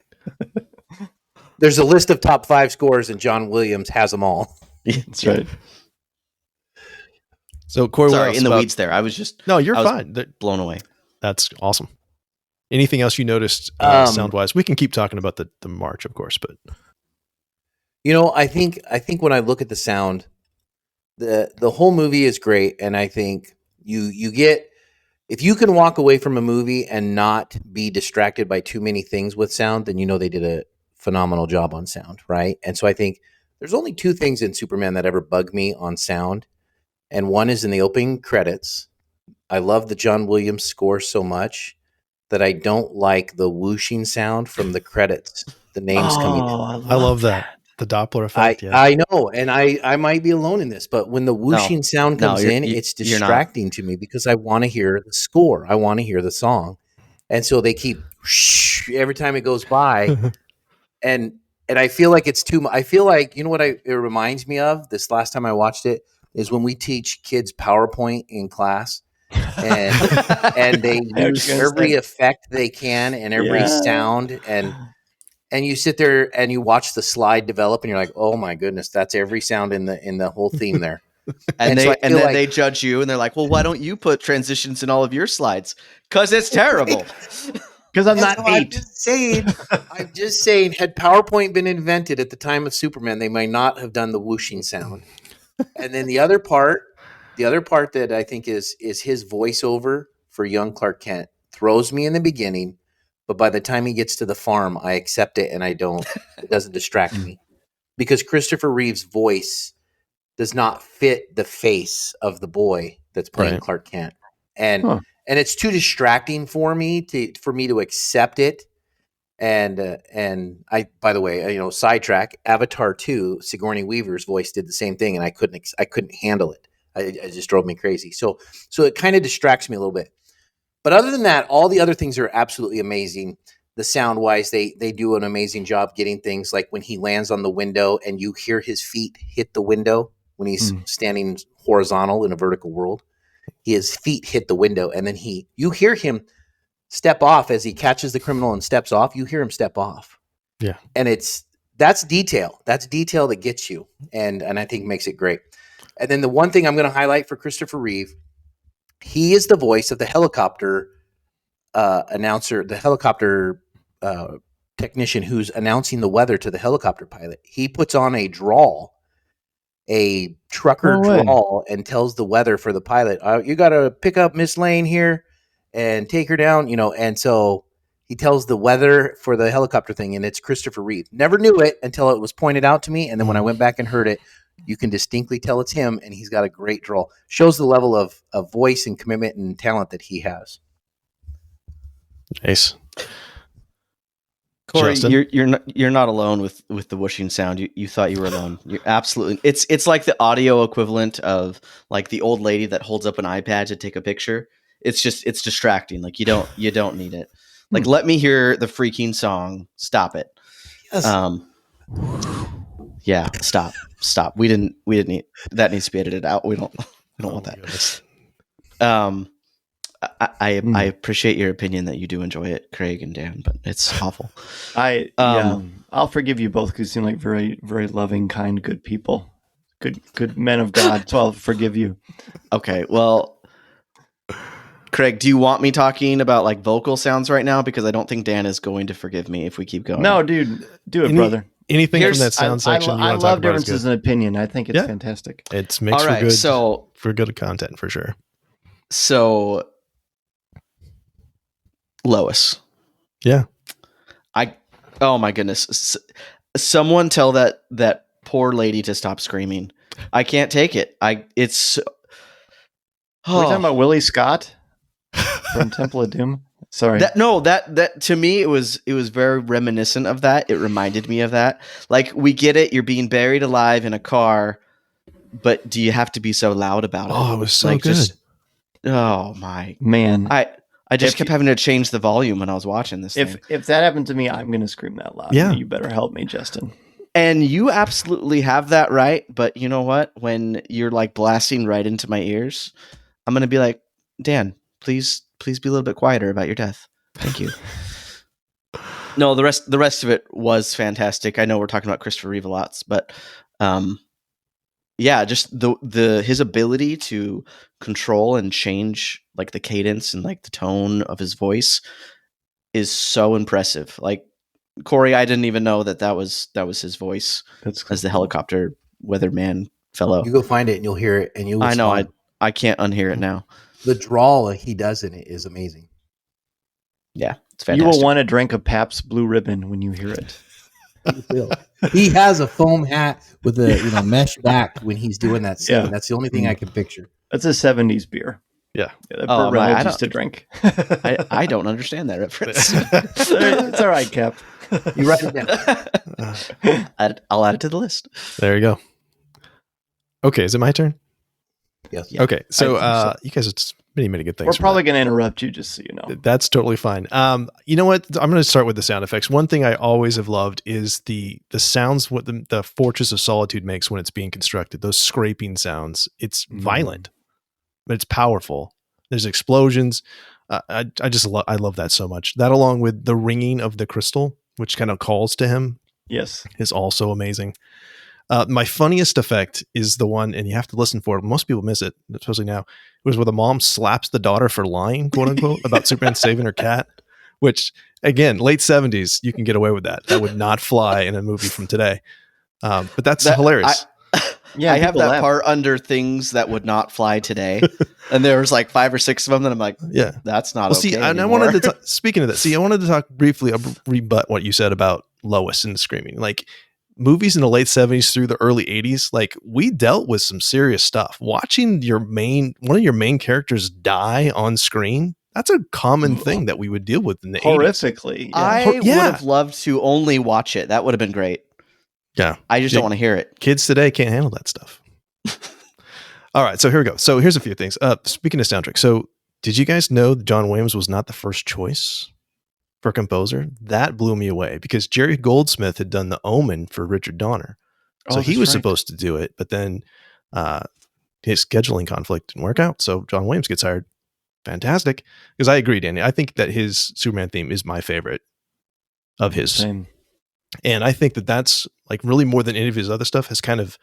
There's a list of top 5 scores, and John Williams has them all. That's right. So, Corey, sorry, in the weeds there. I was just you're fine. Blown away. That's awesome. Anything else you noticed sound wise? We can keep talking about the march, of course, but I think when I look at the sound, the whole movie is great, and I think you get, if you can walk away from a movie and not be distracted by too many things with sound, then they did a phenomenal job on sound, right? And so I think there's only 2 things in Superman that ever bug me on sound, and one is in the opening credits. I love the John Williams score so much that I don't like the whooshing sound from the credits, the names coming in. I love that. The Doppler effect. I know, and I might be alone in this, but when the whooshing sound comes in, it's distracting to me because I want to hear the score. I want to hear the song. And so they keep whoosh every time it goes by. and I feel like it's too much. I feel like, what it reminds me of this last time I watched it is when we teach kids PowerPoint in class. And they use every effect they can and every sound, and you sit there and you watch the slide develop, and you're like, oh my goodness, that's every sound in the whole theme there. and then they judge you, and they're like, well, why don't you put transitions in all of your slides? Because it's terrible. Because I'm not 8. I'm just saying, had PowerPoint been invented at the time of Superman, they might not have done the whooshing sound. And then the other part that I think is his voiceover for young Clark Kent throws me in the beginning, but by the time he gets to the farm, I accept it and it doesn't distract me, because Christopher Reeve's voice does not fit the face of the boy that's playing Clark Kent. And it's too distracting for me to accept it. And I, by the way, sidetrack, Avatar 2, Sigourney Weaver's voice did the same thing, and I couldn't handle it. It just drove me crazy. So it kind of distracts me a little bit. But other than that, all the other things are absolutely amazing. The sound wise, they do an amazing job getting things like when he lands on the window and you hear his feet hit the window when he's standing horizontal in a vertical world. His feet hit the window, and then you hear him step off as he catches the criminal and steps off. You hear him step off. Yeah. And that's detail. That's detail that gets you, and I think makes it great. And then the one thing I'm going to highlight for Christopher Reeve, he is the voice of the helicopter announcer, the helicopter technician who's announcing the weather to the helicopter pilot. He puts on a drawl, a trucker drawl, and tells the weather for the pilot. You got to pick up Miss Lane here and take her down, and so he tells the weather for the helicopter thing, and it's Christopher Reeve. Never knew it until it was pointed out to me, and then when I went back and heard it, you can distinctly tell it's him, and he's got a great drawl. Shows the level of voice and commitment and talent that he has. Nice. Corey, Justin? you're not alone with the whooshing sound. You thought you were alone. You're absolutely. It's like the audio equivalent of like the old lady that holds up an iPad to take a picture. It's distracting. Like you don't need it. Like let me hear the freaking song. Stop it. Yes. Yeah. Stop. We didn't need that. Needs to be edited out. We don't want that. Goodness. I appreciate your opinion that you do enjoy it, Craig and Dan, but it's awful. I'll forgive you both because you seem like very, very loving, kind, good people, good men of God. So I'll forgive you. Okay, well, Craig, do you want me talking about like vocal sounds right now? Because I don't think Dan is going to forgive me if we keep going. No, dude, do it, brother. Anything from that sound section? I love differences in opinion. I think it's fantastic. It's makes for good content for sure. So. Lois. Yeah. Oh my goodness. Someone tell that poor lady to stop screaming. I can't take it. We're talking about Willie Scott from Temple of Doom. Sorry. That to me it was very reminiscent of that. It reminded me of that. Like we get it, you're being buried alive in a car, but do you have to be so loud about it? Oh, it was so good. Oh my man. I just kept having to change the volume when I was watching this thing. If that happened to me, I'm going to scream that loud. Yeah. You better help me, Justin. And you absolutely have that right. But you know what? When you're like blasting right into my ears, I'm going to be like, Dan, please be a little bit quieter about your death. Thank you. No, the rest of it was fantastic. I know we're talking about Christopher Reeve a lot, but yeah, just his ability to control and change like the cadence and like the tone of his voice is so impressive. Like Corey, I didn't even know that was his voice as the helicopter weatherman fellow. You go find it and you'll hear it, and you. I know. I can't unhear it now. The drawl he does in it is amazing. Yeah, it's fantastic. You will want to drink a Pabst Blue Ribbon when you hear it. He has a foam hat with a mesh back when he's doing that scene. Yeah. That's the only thing I can picture. That's a 70s beer. Yeah. Burt Reynolds used to drink. I don't understand that reference. It's all right, Cap. You write it down. I'll add it to the list. There you go. Okay, is it my turn? Yes. Okay, so you guys have many good things. We're probably going to interrupt you, just so you know. That's totally fine. You know what? I'm going to start with the sound effects. One thing I always have loved is the sounds what the Fortress of Solitude makes when it's being constructed. Those scraping sounds. It's violent, but it's powerful. There's explosions. I love that so much. That along with the ringing of the crystal, which kind of calls to him. Yes, is also amazing. My funniest effect is the one, and you have to listen for it. Most people miss it, especially now. It was where the mom slaps the daughter for lying, quote unquote, about Superman saving her cat, which, again, late 70s, you can get away with that. That would not fly in a movie from today. But that's hilarious. I have that part under things that would not fly today. And there was like 5 or 6 of them that I'm like, yeah, that's not okay. See, and I wanted to speaking of that, I wanted to talk briefly, rebut what you said about Lois and the screaming. Like, movies in the late 70s through the early 80s, like we dealt with some serious stuff. Watching one of your main characters die on screen, that's a common thing that we would deal with in the 80s. Horrifically. Yeah. I would have loved to only watch it. That would have been great. Yeah. I just don't want to hear it. Kids today can't handle that stuff. All right, so here we go. So here's a few things. Speaking of soundtrack, so did you guys know that John Williams was not the first choice for composer? That blew me away because Jerry Goldsmith had done The Omen for Richard Donner. So he was supposed to do it, but then his scheduling conflict didn't work out, so John Williams gets hired. Fantastic. Because I agree, Danny. I think that his Superman theme is my favorite of his. Same. And I think that that's like really more than any of his other stuff has kind of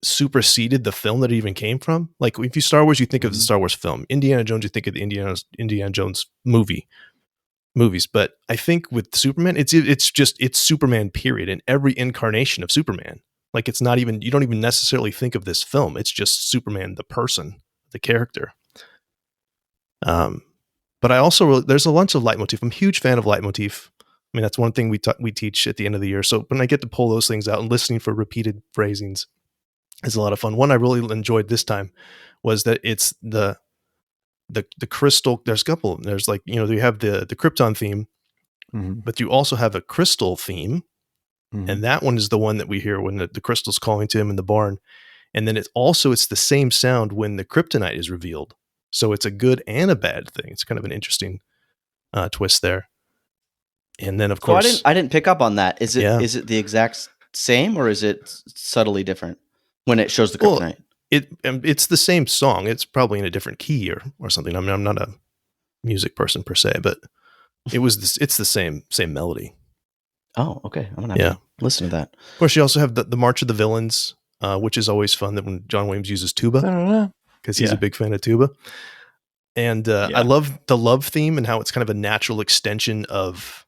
superseded the film that it even came from. Like if you Star Wars, you think of the Star Wars film. Indiana Jones, you think of the Indiana Jones movies. But I think with Superman, it's Superman period, and every incarnation of Superman. Like it's not even, you don't even necessarily think of this film. It's just Superman, the person, the character. But I also, there's a bunch of leitmotif. I'm a huge fan of leitmotif. I mean, that's one thing we teach at the end of the year. So when I get to pull those things out and listening for repeated phrasings is a lot of fun. One I really enjoyed this time was that it's the crystal. There's a couple. There's like, you have the Krypton theme, but you also have a crystal theme. And that one is the one that we hear when the crystal's calling to him in the barn. And then it's the same sound when the kryptonite is revealed. So it's a good and a bad thing. It's kind of an interesting twist there. And then of course, I didn't pick up on that. Is it the exact same, or is it subtly different when it shows the kryptonite? Well, it's the same song. It's probably in a different key or something. I mean, I'm not a music person per se, but it's the same melody. Oh, okay. I'm gonna have to listen to that. Of course, you also have the March of the Villains, which is always fun. That when John Williams uses tuba, because he's a big fan of tuba. And I love the love theme and how it's kind of a natural extension of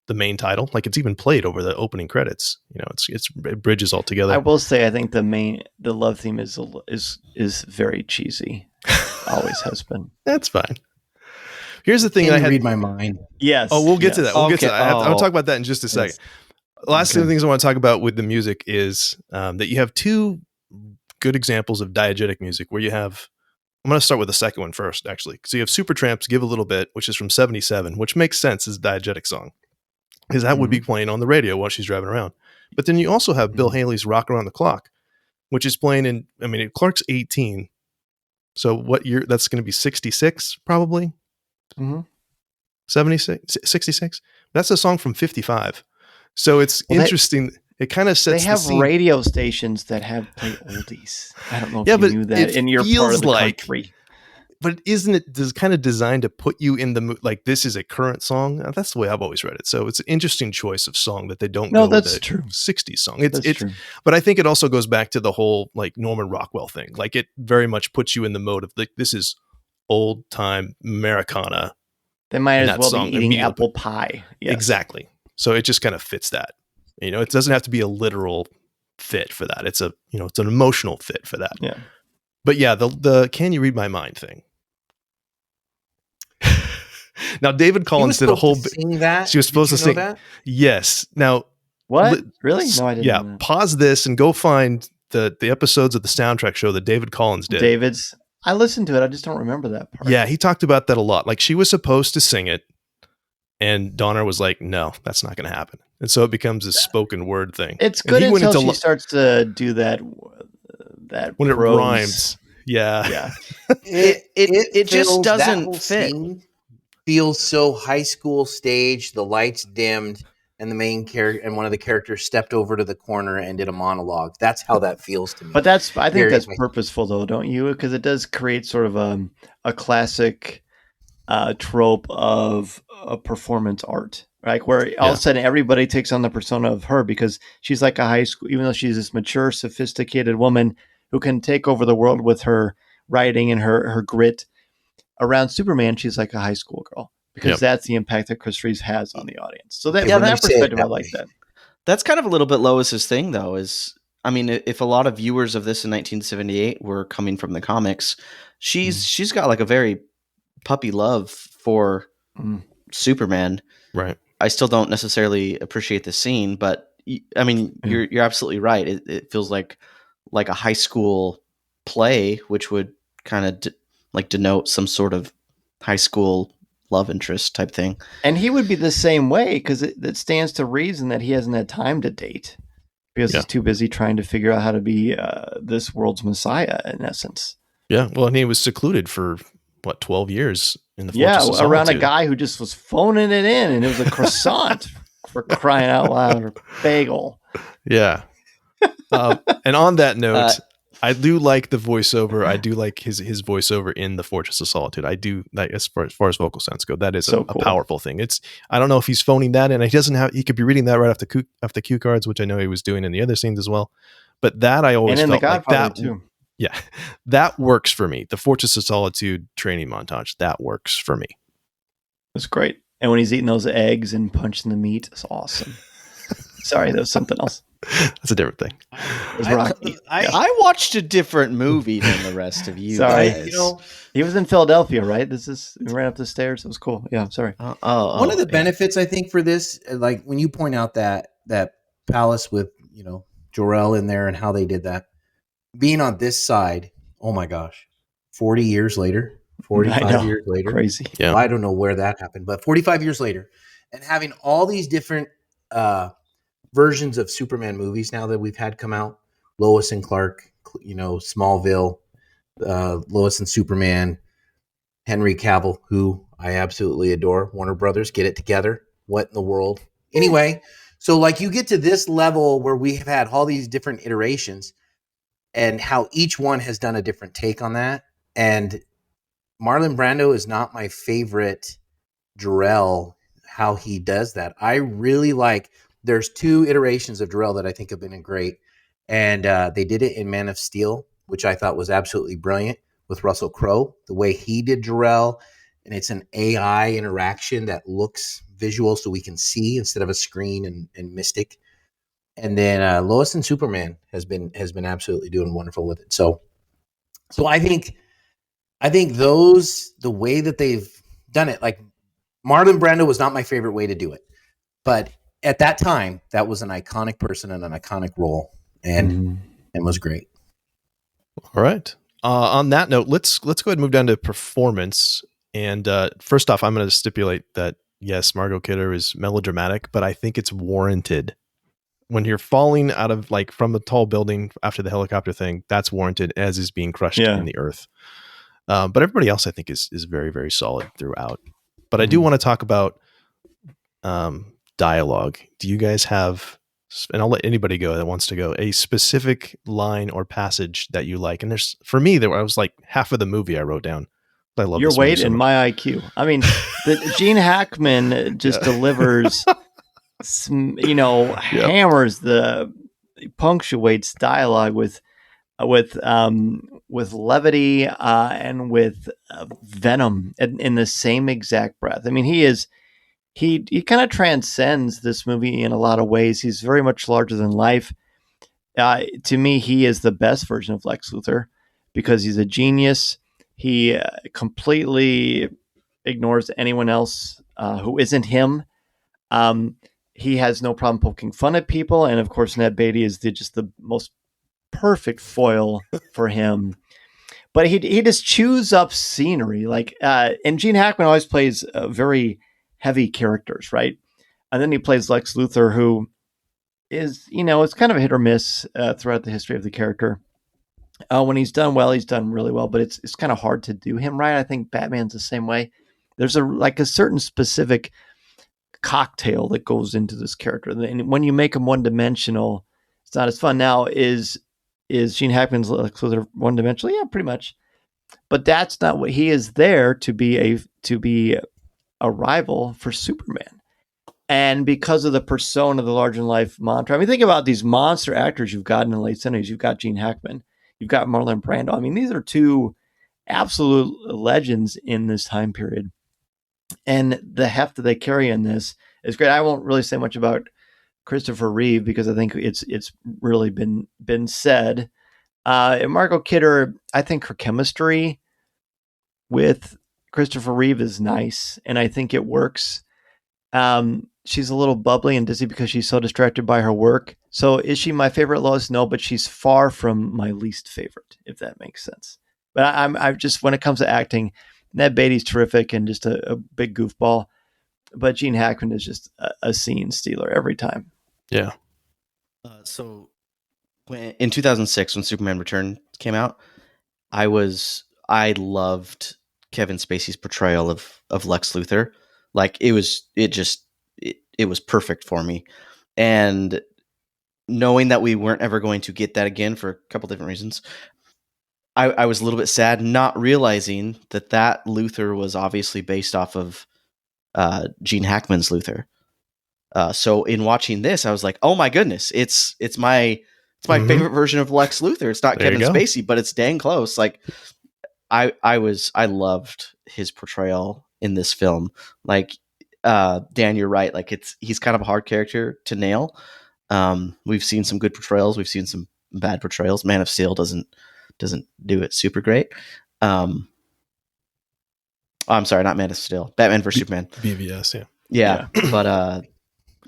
the main title. Like it's even played over the opening credits. It bridges all together. I will say, I think the love theme is very cheesy. Always has been. That's fine. Here's the thing. Can you read my mind? Yes. Oh, we'll get to that. We'll get to that. I'll talk about that in just a second. Last two things I want to talk about with the music is that you have two good examples of diegetic music where you have, I'm going to start with the second one first, actually. So you have Supertramp's Give a Little Bit, which is from 1977, which makes sense as a diegetic song because that would be playing on the radio while she's driving around. But then you also have Bill Haley's Rock Around the Clock, which is playing Clark's 18. So what year? That's going to be 66 probably. 76, 66. That's a song from 55. So it's interesting. It kind of sets They have the scene. Radio stations that have play oldies. I don't know if you knew that in your part of the country. But isn't it kind of designed to put you in the mood? Like this is a current song. That's the way I've always read it. So it's an interesting choice of song that they don't go with a 60s song. It's true. But I think it also goes back to the whole like Norman Rockwell thing. Like it very much puts you in the mode of like, this is old time Americana. They might as well be eating apple pie. Yes. Exactly. So it just kind of fits that. It doesn't have to be a literal fit for that. It's it's an emotional fit for that. Yeah. But yeah, the Can You Read My Mind thing. Now David Collins did a whole sing that. She was supposed to sing that. Yes. Now what? Really? No, I didn't. Yeah. Know that. Pause this and go find the episodes of the soundtrack show that David Collins did. I listened to it. I just don't remember that part. Yeah, he talked about that a lot. Like she was supposed to sing it, and Donner was like, "No, that's not going to happen." And so it becomes a spoken word thing. It's good until she starts to do that. When it rhymes. Yeah. Yeah. it just doesn't fit. Feels so high school stage. The lights dimmed, and the main character and one of the characters stepped over to the corner and did a monologue. That's how that feels to me. But I think that's purposeful, though, don't you? Because it does create sort of a classic trope of performance art, right? Where all of a sudden everybody takes on the persona of her because she's like a high school, even though she's this mature, sophisticated woman who can take over the world with her writing and her grit. Around Superman, she's like a high school girl because that's the impact that Chris Reeves has on the audience. So that from that perspective, I like that. That's kind of a little bit Lois's thing, though. If a lot of viewers of this in 1978 were coming from the comics, she's got like a very puppy love for Superman. Right. I still don't necessarily appreciate the scene, but you're absolutely right. It feels like a high school play, which would kind of denote some sort of high school love interest type thing. And he would be the same way because it stands to reason that he hasn't had time to date because he's too busy trying to figure out how to be this world's messiah in essence. Yeah. Well, and he was secluded for 12 years in the Fortress of Solitude. Around a guy who just was phoning it in, and it was a croissant for crying out loud, or bagel. Yeah. And on that note, I do like the voiceover. I do like his voiceover in the Fortress of Solitude. I do like as far as vocal sounds go. That is So a cool. powerful thing. I don't know if he's phoning that in. He doesn't have. He could be reading that right off the cue cards, which I know he was doing in the other scenes as well. But that I always And in The felt like Godfather that. too. Yeah, that works for me. The Fortress of Solitude training montage that works for me. It's great. And when he's eating those eggs and punching the meat, it's awesome. Sorry, that was something else. That's a different thing. It was Rocky. I watched a different movie than the rest of you Sorry. guys. He was in Philadelphia, right? We ran up the stairs. It was cool. Yeah, I'm sorry. One of the benefits I think for this, like when you point out that palace with Jor-El in there and how they did that, being on this side, oh my gosh, 40 years later, 45 years later, crazy. Yeah, I don't know where that happened, but 45 years later, and having all these different versions of Superman movies now that we've had come out, Lois and Clark, Smallville, Lois and Superman, Henry Cavill, who I absolutely adore. Warner Brothers, get it together. What in the world? Anyway, so like you get to this level where we have had all these different iterations and how each one has done a different take on that. And Marlon Brando is not my favorite Jor-El, how he does that. I really like, there's 2 iterations of Jor-El that I think have been great. And they did it in Man of Steel, which I thought was absolutely brilliant with Russell Crowe, the way he did Jor-El. And it's an AI interaction that looks visual so we can see instead of a screen and mystic. And then Lois and Superman has been absolutely doing wonderful with it. So I think the way that they've done it, like Marlon Brando was not my favorite way to do it, but at that time, that was an iconic person and an iconic role, and was great. All right. On that note, let's go ahead and move down to performance. And first off, I'm going to stipulate that yes, Margot Kidder is melodramatic, but I think it's warranted. When you're falling out of from a tall building after the helicopter thing, that's warranted, as is being crushed in the earth. But everybody else, I think, is very, very solid throughout. But I do want to talk about dialogue. Do you guys have, and I'll let anybody go that wants to go, a specific line or passage that you like? And for me, I was like half of the movie I wrote down. I love your this movie weight so and much. my IQ. I mean, Gene Hackman just delivers, hammers punctuates dialogue with levity and with venom in the same exact breath. I mean, he kind of transcends this movie in a lot of ways. He's very much larger than life. To me, he is the best version of Lex Luthor because he's a genius. He completely ignores anyone else who isn't him. He has no problem poking fun at people, and of course, Ned Beatty is just the most perfect foil for him. But he just chews up scenery, and Gene Hackman always plays very heavy characters, right? And then he plays Lex Luthor, who is, it's kind of a hit or miss throughout the history of the character. When he's done well, he's done really well, but it's kind of hard to do him right. I think Batman's the same way. There's a certain specific cocktail that goes into this character, and when you make him one dimensional, it's not as fun. Now, is Gene Hackman's Lex Luthor one dimensional? Yeah, pretty much. But that's not what he is there to be a rival for Superman. And because of the persona, the larger than life mantra. I mean, think about these monster actors you've got in the late 70s. You've got Gene Hackman. You've got Marlon Brando. I mean, these are 2 absolute legends in this time period. And the heft that they carry in this is great. I won't really say much about Christopher Reeve because I think it's really been said. Margot Kidder, I think her chemistry with Christopher Reeve is nice, and I think it works. She's a little bubbly and dizzy because she's so distracted by her work. So is she my favorite Lois? No, but she's far from my least favorite, if that makes sense. But I just, when it comes to acting, Ned Beatty's terrific and just a big goofball. But Gene Hackman is just a scene stealer every time. Yeah. So in 2006, when Superman Return came out, I loved Kevin Spacey's portrayal of Lex Luthor. Like it was perfect for me. And knowing that we weren't ever going to get that again for a couple different reasons, I was a little bit sad, not realizing that Luthor was obviously based off of Gene Hackman's Luthor. So in watching this, I was like, oh my goodness, it's my favorite version of Lex Luthor. It's not There you Kevin go. Spacey, but it's dang close. Like I loved his portrayal in this film. Like Dan, you're right. Like he's kind of a hard character to nail. We've seen some good portrayals. We've seen some bad portrayals. Man of Steel doesn't do it super great. I'm sorry, not Man of Steel. Batman vs Superman. BVS, Yeah.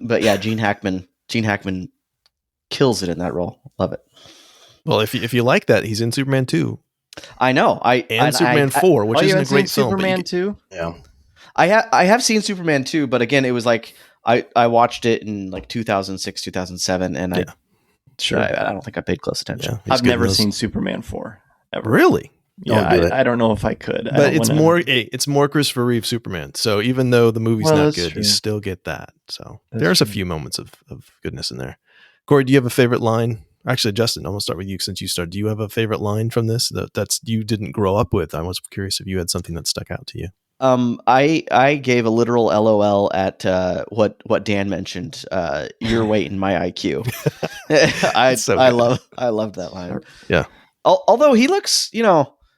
But yeah, Gene Hackman kills it in that role. Love it. Well, if you like that, he's in Superman 2 I know. and Superman 4, which isn't a great film. Superman 2? Yeah. I have seen Superman 2, but again, it was like I watched it in like 2006, 2007, and I don't think I paid close attention. Yeah, I've never seen Superman 4 ever. Really? Yeah, I don't know if I could. But it's more Christopher Reeve Superman. So even though the movie's not good, true. you still get that. So That's there's a true. few moments of goodness in there. Corey, do you have a favorite line? Actually, Justin, I'm gonna start with you since you started. Do you have a favorite line from this that's you didn't grow up with? I was curious if you had something that stuck out to you. I gave a literal LOL at what Dan mentioned. Your weight and my IQ. I love that line. Yeah. Although he looks,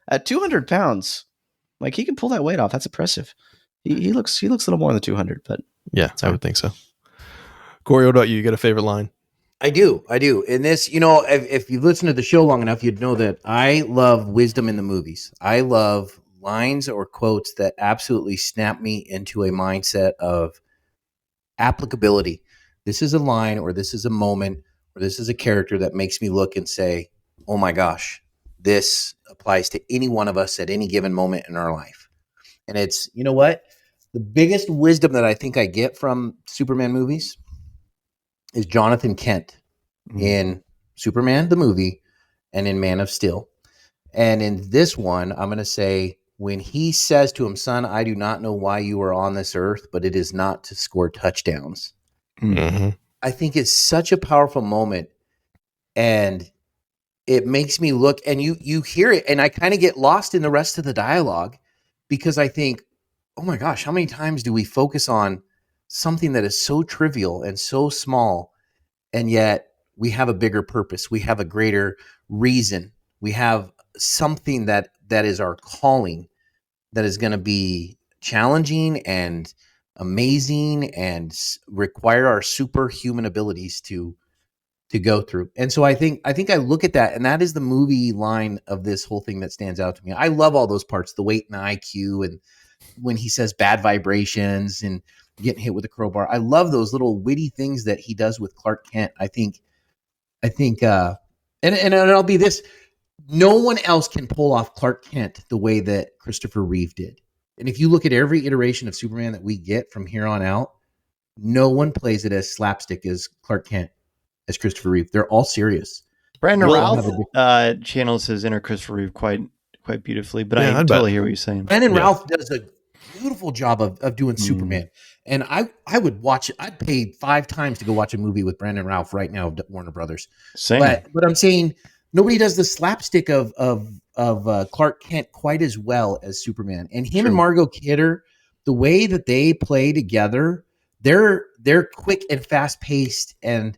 at 200 pounds, like he can pull that weight off. That's impressive. He looks a little more than 200, but yeah, I would think so. Corey, what about you? You got a favorite line? I do. In this, if you've listened to the show long enough, you'd know that I love wisdom in the movies. I love lines or quotes that absolutely snap me into a mindset of applicability. This is a line, or this is a moment, or this is a character that makes me look and say, oh my gosh, this applies to any one of us at any given moment in our life. And it's, you know what? The biggest wisdom that I think I get from Superman movies is Jonathan Kent in Superman, the movie, and in Man of Steel. And in this one, I'm going to say, when he says to him, son, I do not know why you are on this earth, but it is not to score touchdowns. Mm-hmm. I think it's such a powerful moment. And it makes me look, and you hear it, and I kind of get lost in the rest of the dialogue because I think, oh my gosh, how many times do we focus on something that is so trivial and so small, and yet we have a bigger purpose. We have a greater reason. We have something that is our calling, that is going to be challenging and amazing and require our superhuman abilities to go through. And so I think I look at that, and that is the movie line of this whole thing that stands out to me. I love all those parts, the weight and the IQ, and when he says bad vibrations and getting hit with a crowbar. I love those little witty things that he does with Clark Kent. I think and I'll be this, no one else can pull off Clark Kent the way that Christopher Reeve did. And if you look at every iteration of Superman that we get from here on out, no one plays it as slapstick as Clark Kent, as Christopher Reeve. They're all serious. Brandon Routh channels his inner Christopher Reeve quite beautifully, but I totally hear what you're saying. Brandon Routh does a beautiful job of doing Superman. And I would watch it. I'd pay 5 times to go watch a movie with Brandon Routh right now of Warner Brothers. Same. But I'm saying nobody does the slapstick of Clark Kent quite as well as Superman. And him and Margot Kidder, the way that they play together, they're quick and fast paced, and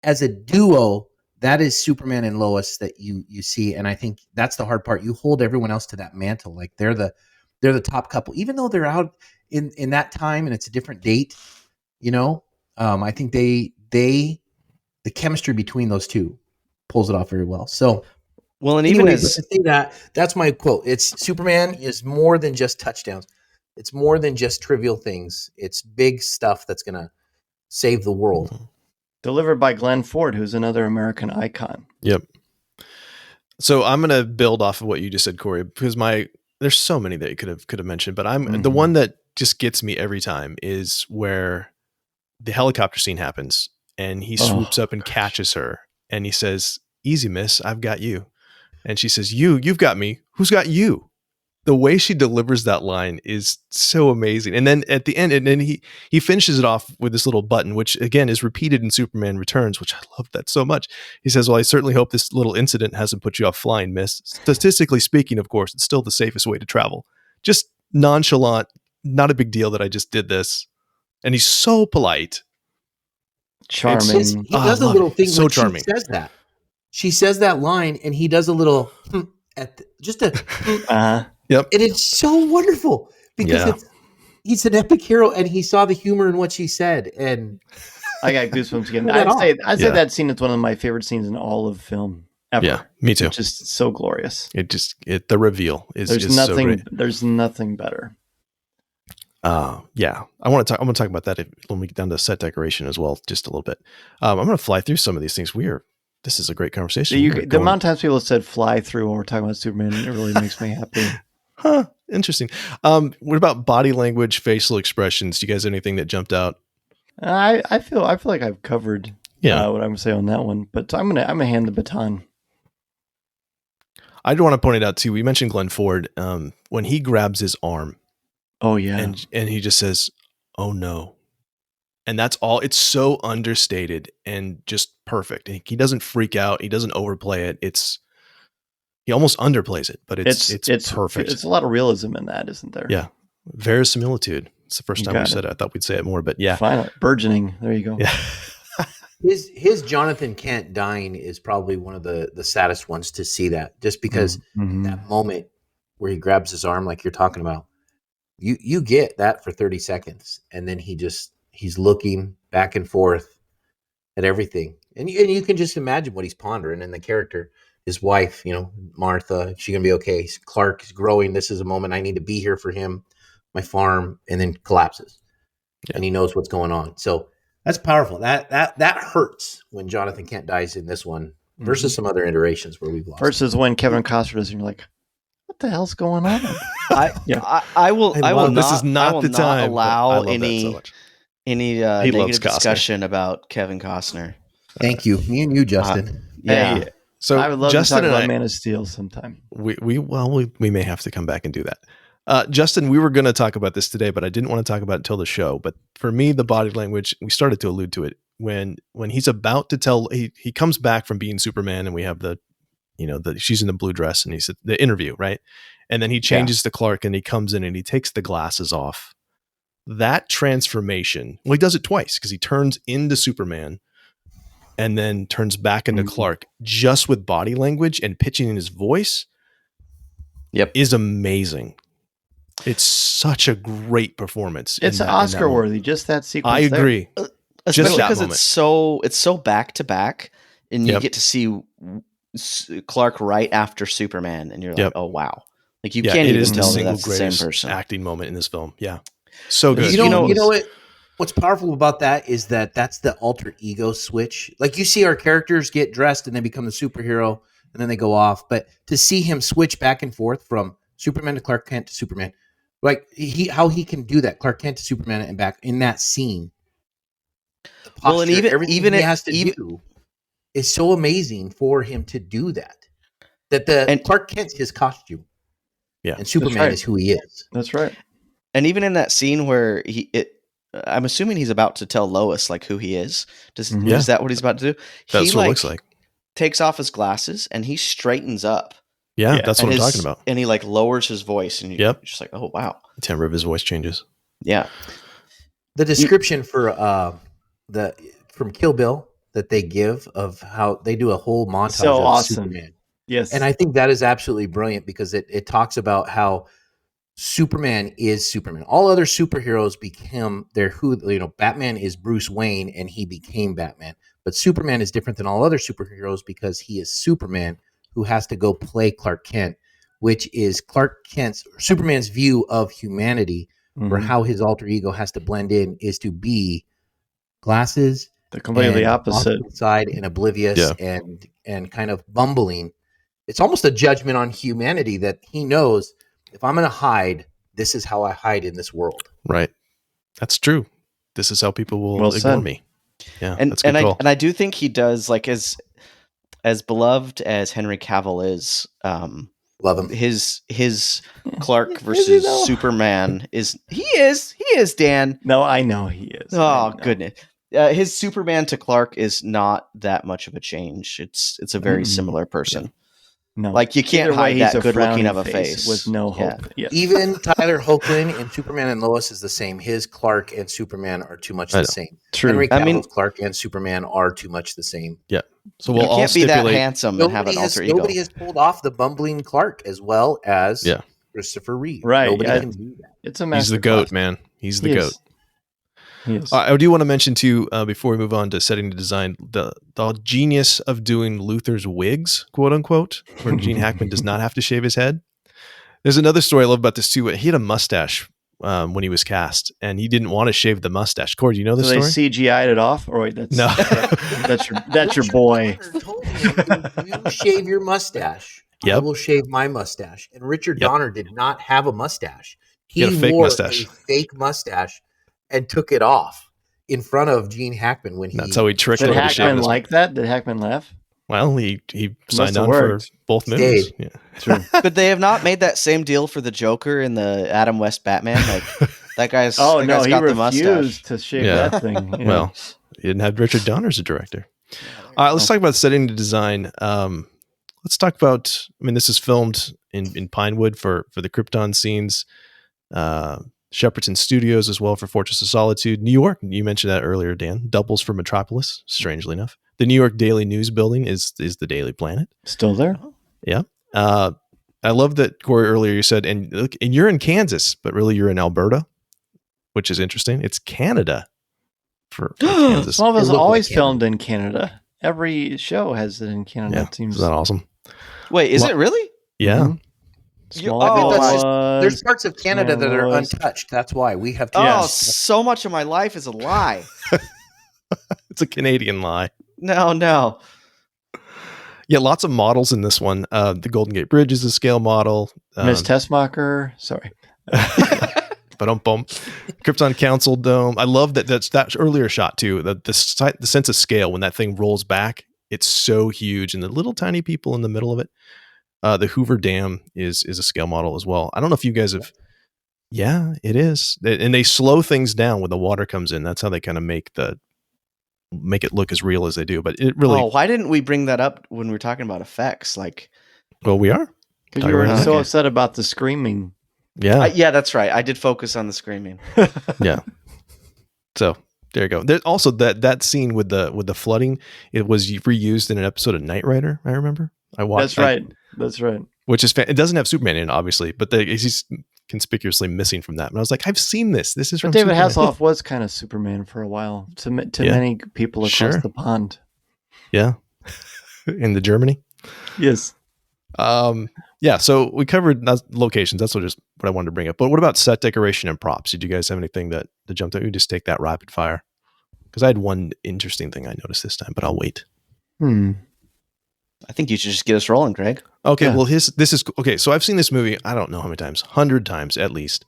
as a duo, that is Superman and Lois that you see. And I think that's the hard part. You hold everyone else to that mantle, like they're the top couple, even though they're out in that time and it's a different date. I think the chemistry between those two pulls it off very well. So, well, and anyway, even to say that's my quote. It's Superman is more than just touchdowns. It's more than just trivial things. It's big stuff that's going to save the world. Delivered by Glenn Ford, who's another American icon. Yep. So I'm going to build off of what you just said, Corey, because there's so many that you could have mentioned, but the one that just gets me every time is where the helicopter scene happens and he swoops up and catches her and he says, easy, miss, I've got you. And she says, you've got me. Who's got you? the way she delivers that line is so amazing. And then at the end, and then he finishes it off with this little button, which again is repeated in Superman Returns, which I love that so much. He says, "Well, I certainly hope this little incident hasn't put you off flying, miss. Statistically speaking, of course, it's still the safest way to travel." Just nonchalant, not a big deal that I just did this. And he's so polite. Charming. He does a little thing so when charming. she says that. She says that line, and he does a little just a. Yep. And it's so wonderful because he's an epic hero, and he saw the humor in what she said, and I got goosebumps again. I'd say that scene is one of my favorite scenes in all of film ever. Yeah, me too. It's just so glorious. The reveal is so great. There's nothing better. Yeah, I'm going to talk about that when we get down to set decoration as well, just a little bit. I'm going to fly through some of these things. This is a great conversation. The amount of times people have said "fly through" when we're talking about Superman, it really makes me happy. Huh? Interesting. What about body language, facial expressions? Do you guys have anything that jumped out? I feel like I've covered what I'm going to say on that one, but I'm gonna hand the baton. I do want to point it out too. We mentioned Glenn Ford when he grabs his arm. Oh yeah, and he just says, "Oh no," and that's all. It's so understated and just perfect. He doesn't freak out. He doesn't overplay it. He almost underplays it, but it's perfect. It's a lot of realism in that, isn't there? Yeah, verisimilitude. It's the first time we said it. I thought we'd say it more, but yeah, finally burgeoning. There you go. Yeah. His Jonathan Kent dying is probably one of the saddest ones to see that, just because that moment where he grabs his arm, like you're talking about, you get that for 30 seconds, and then he's looking back and forth at everything, and you can just imagine what he's pondering, and the character. His wife, Martha, is she gonna be okay? Clark is growing. This is a moment I need to be here for him, my farm, and then collapses, and he knows what's going on. So that's powerful. That hurts when Jonathan Kent dies in this one versus some other iterations where we've lost. Versus when Kevin Costner does, and you're like, "What the hell's going on?" I will not. This is not the time. Allow any negative Costner. discussion about Kevin Costner. Thank you. Me and you, Justin. Yeah. So I would love Justin to talk about and Man of Steel sometime. We may have to come back and do that. Justin, we were going to talk about this today, but I didn't want to talk about it until the show. But for me, the body language, we started to allude to it when he's about to tell, he comes back from being Superman, and we have she's in the blue dress, and he's at the interview, right? And then he changes to Clark, and he comes in and he takes the glasses off. That transformation, he does it twice because he turns into Superman and then turns back into Clark just with body language and pitching in his voice. Is amazing. It's such a great performance. It's Oscar worthy. Just that sequence. I agree. Especially because it's so back to back, and you get to see Clark right after Superman, and you're like, oh wow, like you can't even tell that that's the same person. Acting moment in this film. Yeah, so good. You know what? What's powerful about that is that's the alter ego switch. Like you see our characters get dressed and they become the superhero, and then they go off. But to see him switch back and forth from Superman to Clark Kent to Superman, like how he can do that, Clark Kent to Superman and back in that scene. Posture, well, and even he has to do is so amazing for him to do that. That Clark Kent's his costume, and Superman is who he is. That's right. And even in that scene where I'm assuming he's about to tell Lois like who he is. Is that what he's about to do? That's what it looks like. Takes off his glasses and he straightens up. Yeah, that's what I'm talking about. And he lowers his voice, and you're just like, oh wow, the timbre of his voice changes. Yeah. The description from Kill Bill that they give of how they do a whole montage of awesome. Superman. Yes, and I think that is absolutely brilliant because it talks about how Superman is Superman. All other superheroes become Batman is Bruce Wayne and he became Batman. But Superman is different than all other superheroes because he is Superman who has to go play Clark Kent, which is Superman's view of humanity, or how his alter ego has to blend in is to be glasses, the completely opposite side, and oblivious and kind of bumbling. It's almost a judgment on humanity that he knows, if I'm going to hide, this is how I hide in this world. Right. That's true. This is how people will ignore me. Yeah. I do think he does, like, as beloved as Henry Cavill is, Love him. His Clark Is he versus though? Superman is Dan. No, I know he is. Oh goodness. His Superman to Clark is not that much of a change. It's a very similar person. No, Like you can't Either way, hide he's that a good looking frowny of a face with no Yeah. hope. Yes. Even Tyler Hoechlin in Superman and Lois is the same. His Clark and Superman are too much I the know. same. True. Henry I mean- Cavill's Clark and Superman are too much the same. So we'll you all can't be that stipulate. handsome and have an alter ego. Nobody has pulled off the bumbling Clark as well as Yeah. Christopher Reeve. Right, Nobody yeah. can do that. It's a He's the masterclass. goat, man. He's the He goat. is. He is. I do want to mention too, before we move on to setting the design, the genius of doing Luther's wigs, quote unquote, where Gene Hackman does not have to shave his head. There's another story I love about this too. He had a mustache when he was cast, and he didn't want to shave the mustache. Corey, do you know So this they story? CGI'd it off? Or wait, that's No. that's your boy. Richard Donner told him, if you shave your mustache, I Yep. will shave my mustache. And Richard Yep. Donner did not have a mustache. He had a fake wore mustache. a fake mustache and took it off in front of Gene Hackman when he. That's how he tricked Did him to shave Hackman his. like that? Did Hackman laugh? Well, he signed have on for worked. both movies. Stayed. Yeah. True. But they have not made that same deal for the Joker in the Adam West Batman. Like that guy's. Oh that no, guy's he got the mustache. refused to shave Yeah. that thing. Yeah. Well, he didn't have Richard Donner as a director. All right, let's talk about setting the design. Let's talk about. I mean, this is filmed in Pinewood for the Krypton scenes. Shepperton Studios as well for Fortress of Solitude. New York, you mentioned that earlier, Dan. Doubles for Metropolis, strangely enough. The New York Daily News building is the Daily Planet. Still there? Yeah. I love that, Corey, earlier you said, and look, and you're in Kansas, but really you're in Alberta, which is interesting. It's Canada for Kansas. Some of us It looked always like Canada. filmed in Canada. Every show has it in Canada. Yeah, It seems isn't that awesome? Wait, is Lo- it really? Yeah. Mhm. You- Small oh, was, There's parts of Canada that are was. untouched. That's why we have to. Oh, Yes. so much of my life is a lie. It's a Canadian lie. No. Yeah, lots of models in this one. The Golden Gate Bridge is a scale model. Miss Tessmacher. Sorry. Ba-dum-bum. Krypton Council Dome. I love that earlier shot too. The sense of scale when that thing rolls back, it's so huge, and the little tiny people in the middle of it. The Hoover Dam is a scale model as well. I don't know if you guys have. Yeah, it is, and they slow things down when the water comes in. That's how they kind of make it look as real as they do. But it really, Oh, why didn't we bring that up when we were talking about effects? Like, well, we are. Because Talk you were about it. so Okay. upset about the screaming. Yeah, yeah, that's right. I did focus on the screaming. yeah. So there you go. There's also that scene with the flooding. It was reused in an episode of Knight Rider. I remember. I watched. That's right. That's right. Which is it doesn't have Superman in it, obviously, but he's conspicuously missing from that. And I was like, I've seen this. This is from But David Superman. Hasselhoff was kind of Superman for a while to Yeah. many people across Sure. the pond. Yeah, in the Germany. Yes. Yeah. So we covered locations. That's what I wanted to bring up. But what about set decoration and props? Did you guys have anything that jumped out? We just take that rapid fire because I had one interesting thing I noticed this time, but I'll wait. I think you should just get us rolling, Greg. Okay, Yeah. well, this is okay. So I've seen this movie, I don't know how many times, 100 times at least.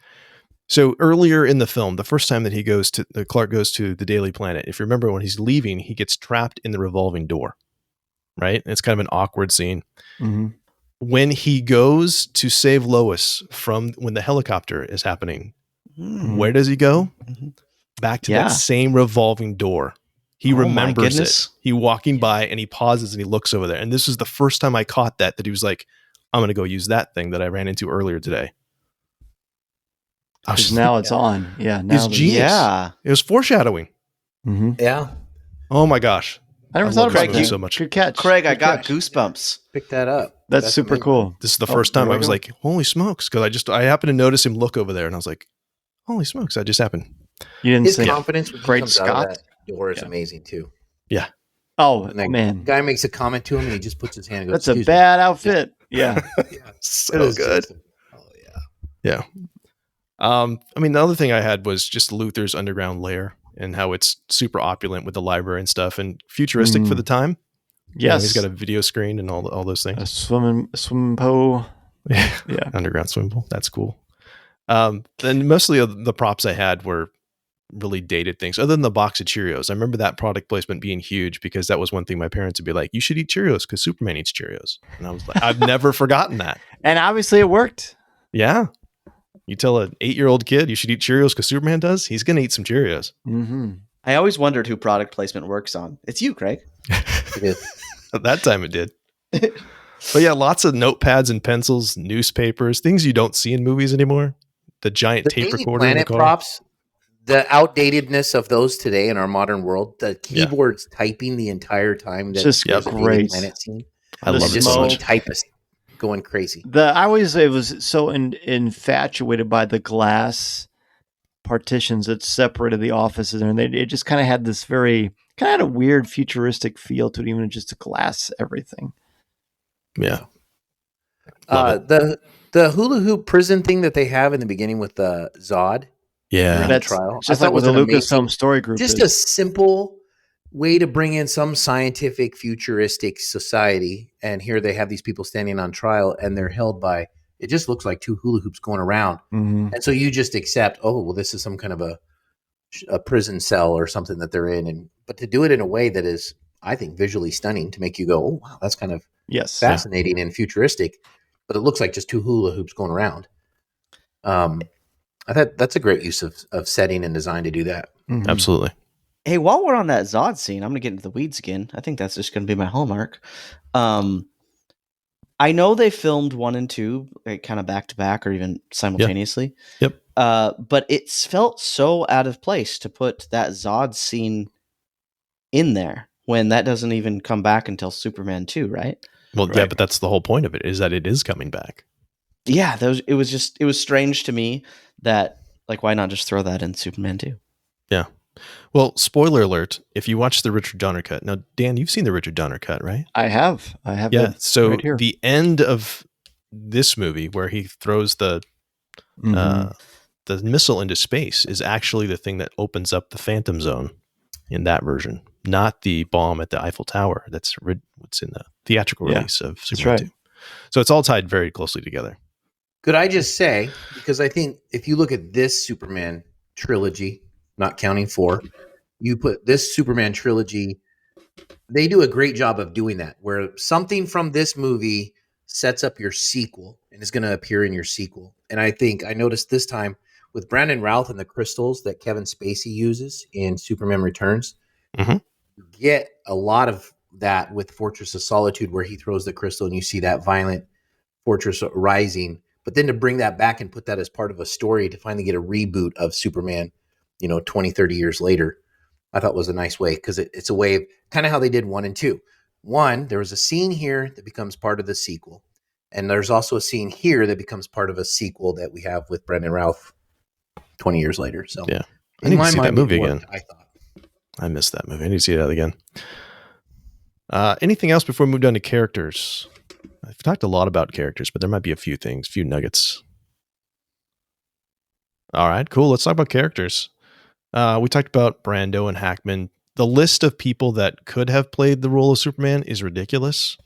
So earlier in the film, the first time that Clark goes to the Daily Planet, if you remember when he's leaving, he gets trapped in the revolving door, right? It's kind of an awkward scene. Mm-hmm. When he goes to save Lois from when the helicopter is happening, where does he go? Mhm. Back to Yeah. that same revolving door. He Oh my remembers it. goodness. He walking by and he pauses and he looks over there. And this is the first time I caught that he was like, I'm going to go use that thing that I ran into earlier today. I was Because just now it's on. Yeah. Now It's the- genius. Yeah. It was foreshadowing. Mhm. Yeah, Oh my gosh. I never I thought love about this movie that. so much. Good catch. Craig, I Good got catch. goosebumps. pick that up. That's super amazing. cool. This is the Oh, first time there I we was go. like, holy smokes. Because I happened to notice him look over there and I was like, holy smokes, that just happened. You didn't His say. confidence when he Great comes out Scott. of that door is Yeah. amazing too. Oh And that man, guy makes a comment to him, and he just puts his hand. And goes, that's a "Excuse me." bad outfit. Yeah. Yeah, So it is good. just- oh yeah. I mean, the other thing I had was just Luther's underground lair and how it's super opulent with the library and stuff and futuristic for the time. You know, Yes. he's got a video screen and all those a things. swimming pool. Yeah. Yeah. Underground swimming pool. That's cool. Then mostly of the props I had were really dated things other than the box of Cheerios. I remember that product placement being huge because that was one thing my parents would be like, you should eat Cheerios because Superman eats Cheerios. And I was like, I've never forgotten that. And obviously it worked. Yeah. You tell an 8-year-old kid you should eat Cheerios because Superman does, he's going to eat some Cheerios. Mm-hmm. I always wondered who product placement works on. It's you, Craig. At that time it did. But yeah, lots of notepads and pencils, newspapers, things you don't see in movies anymore. The giant tape Daily recorder in the Planet car. props, the outdatedness of those today in our modern world, the keyboards typing the entire time. That Just there's a Daily great. Planet scene. I love it just so much. typists going crazy. I always was so infatuated by the glass partitions that separated the offices, and it just kind of had this very kind of had a weird futuristic feel to it, even just the glass everything. Yeah. The hula hoop prison thing that they have in the beginning with the Zod. Yeah. That's trial. just I like thought what the was an Lucasfilm story group just is. a simple way to bring in some scientific futuristic society, and here they have these people standing on trial and they're held by, it just looks like two hula hoops going around. Mm-hmm. And so you just accept, oh, well, this is some kind of a prison cell or something that they're in. But to do it in a way that is, I think, visually stunning, to make you go, oh, wow, that's kind of Yes. fascinating and futuristic, but it looks like just two hula hoops going around. I thought that's a great use of setting and design to do that. Mm-hmm. Absolutely. Hey, while we're on that Zod scene, I'm going to get into the weeds again. I think that's just going to be my hallmark. I know they filmed 1 and 2 kind of back to back or even simultaneously. Yep. But it felt so out of place to put that Zod scene in there when that doesn't even come back until Superman 2, right? Well, Right. yeah, but that's the whole point of it, is that it is coming back. Yeah, it was strange to me that, like, why not just throw that in Superman 2? Yeah. Well, spoiler alert, if you watch the Richard Donner cut. Now, Dan, you've seen the Richard Donner cut, right? I have. Yeah. it So right here. the end of this movie where he throws the missile into space is actually the thing that opens up the Phantom Zone in that version, not the bomb at the Eiffel Tower. That's what's in the theatrical release of Superman 2. So it's all tied very closely together. Could I just say, because I think if you look at this Superman trilogy, not counting 4, you put this Superman trilogy, they do a great job of doing that, where something from this movie sets up your sequel and is going to appear in your sequel. And I think I noticed this time with Brandon Routh and the crystals that Kevin Spacey uses in Superman Returns, Mhm. you get a lot of that with Fortress of Solitude, where he throws the crystal and you see that violent fortress rising. But then to bring that back and put that as part of a story to finally get a reboot of Superman, 20, 30 years later, I thought was a nice way, because it's a way of kind of how they did 1 and 2. 1, there was a scene here that becomes part of the sequel. And there's also a scene here that becomes part of a sequel that we have with Brendan Routh 20 years later. So Yeah. I in need to my see that mind, movie it worked, again. I thought. I missed that movie. I need to see that again. Anything else before we move down to characters? I've talked a lot about characters, but there might be a few things, few nuggets. All right, cool. Let's talk about characters. We talked about Brando and Hackman. The list of people that could have played the role of Superman is ridiculous,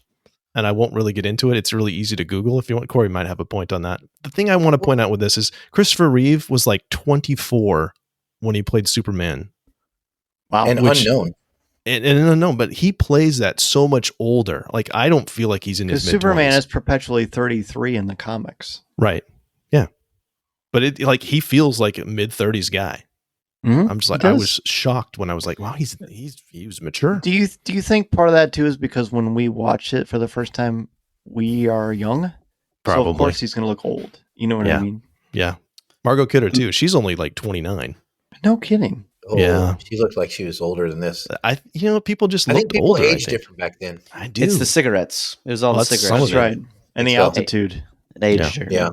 and I won't really get into it. It's really easy to Google if you want. Corey might have a point on that. The thing I want to point out with this is Christopher Reeve was like 24 when he played Superman. Wow. And unknown. And unknown, but he plays that so much older. Like, I don't feel like he's in his Because mid-20s. Superman is perpetually 33 in the comics. Right. Yeah. But he feels like a mid-30s guy. Mm-hmm. I'm just like, I was shocked when I was like, wow, he was mature. Do you think part of that too is because when we watch it for the first time, we are young? Probably. So of course he's going to look old. You know what I mean? Yeah. Margot Kidder too. She's only like 29. No kidding. Oh, Yeah. She looked like she was older than this. People just I looked think people older. aged different back then. I do. It's the cigarettes. It was all Well, the that's cigarettes. some of That's it. right. And the So- altitude. It aged her. Yeah.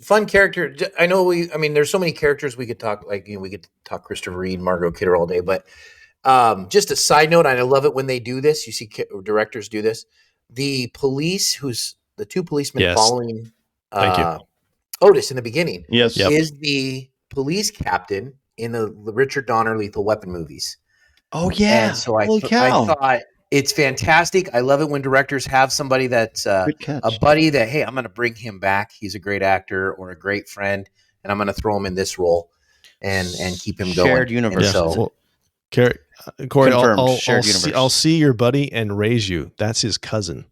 Fun character. I know there's so many characters we could talk, we could talk Christopher Reeve, Margot Kidder all day, but just a side note, and I love it when they do this. You see directors do this. The police, the 2 policemen Yes. following Thank you. Otis in the beginning, Yes. Yep. is the police captain in the Richard Donner Lethal Weapon movies. Oh yeah. And so I Holy cow. thought it's fantastic. I love it when directors have somebody that's Good catch. a buddy that, hey, I'm going to bring him back. He's a great actor or a great friend. and I'm going to throw him in this role and keep him going. Shared universe. And so, Well, Corey, Confirmed. Shared universe. I'll see your buddy and raise you. That's his cousin.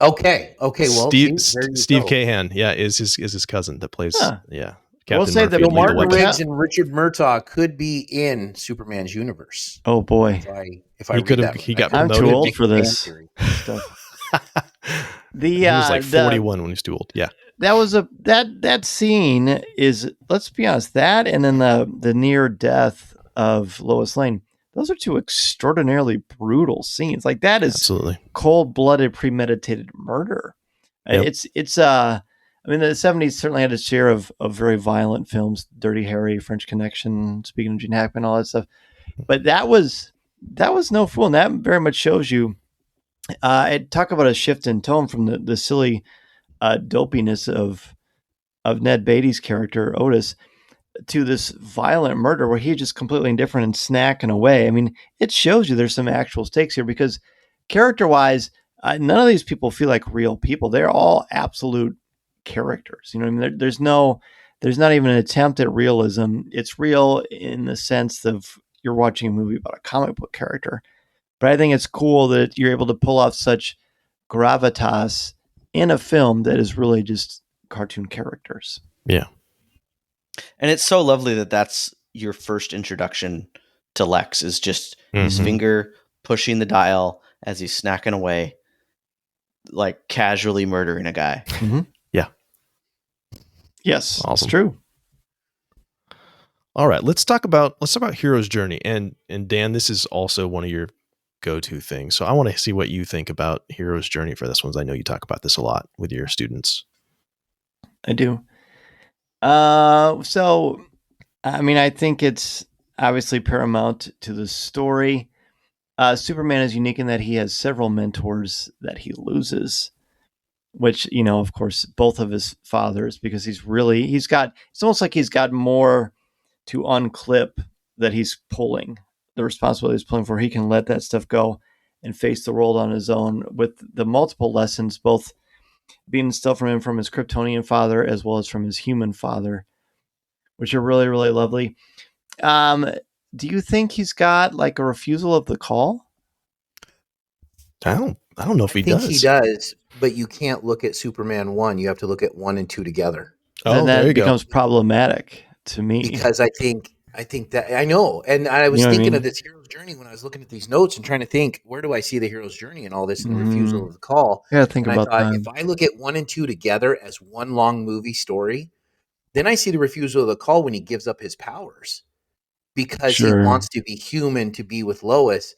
okay. Well, Steve there you Steve go. Cahan, is his cousin that plays. Huh. Yeah, I will Captain say Murphy. that and So Lethal Martin Weapon. Riggs and Richard Murtaugh could be in Superman's universe. Oh boy, If I He read could have- that, he I got could I'm too promoted. old make for a fan this theory. stuff. He was like 41 when he was too old. Yeah, That was that scene is, let's be honest, that and then the near death of Lois Lane. Those are two extraordinarily brutal scenes. Like that is absolutely. cold-blooded, premeditated murder. Yep. It's I mean, the 70s certainly had its share of very violent films, Dirty Harry, French Connection, speaking of Gene Hackman, all that stuff. But that was no fool, and that very much shows you. Talk about a shift in tone from the silly dopiness of Ned Beatty's character Otis to this violent murder where he's just completely indifferent and snacking away. I mean, it shows you there's some actual stakes here because character-wise, none of these people feel like real people. They're all absolute characters. You know what I mean? There's not even an attempt at realism. It's real in the sense of you're watching a movie about a comic book character. But I think it's cool that you're able to pull off such gravitas in a film that is really just cartoon characters. Yeah. And it's so lovely that that's your first introduction to Lex, is just his Mhm. finger pushing the dial as he's snacking away, like casually murdering a guy. Yeah. Yes, Awesome. it's true. All right, let's talk about Hero's Journey. And Dan, this is also one of your go-to things. So I want to see what you think about Hero's Journey for this one. I know you talk about this a lot with your students. I do. So, I mean, I think it's obviously paramount to the story. Superman is unique in that he has several mentors that he loses, which, you know, of course, both of his fathers, because it's almost like he's got more to unclip that he's pulling, the responsibility he's pulling for. He can let that stuff go and face the world on his own with the multiple lessons, both being instilled from him from his Kryptonian father as well as from his human father, which are really, really lovely. Do you think he's got like a refusal of the call? I don't know if I he think does. he does, but you can't look at Superman 1. You have to look at 1 and 2 together. Then there that you go. becomes problematic to me. Because I think that I know, and I was You know what I thinking mean? of this hero's journey when I was looking at these notes and trying to think, where do I see the hero's journey and all this, and the refusal of the call? I gotta think And about I thought, that. if I look at 1 and 2 together as one long movie story, then I see the refusal of the call when he gives up his powers because Sure. he wants to be human, to be with Lois.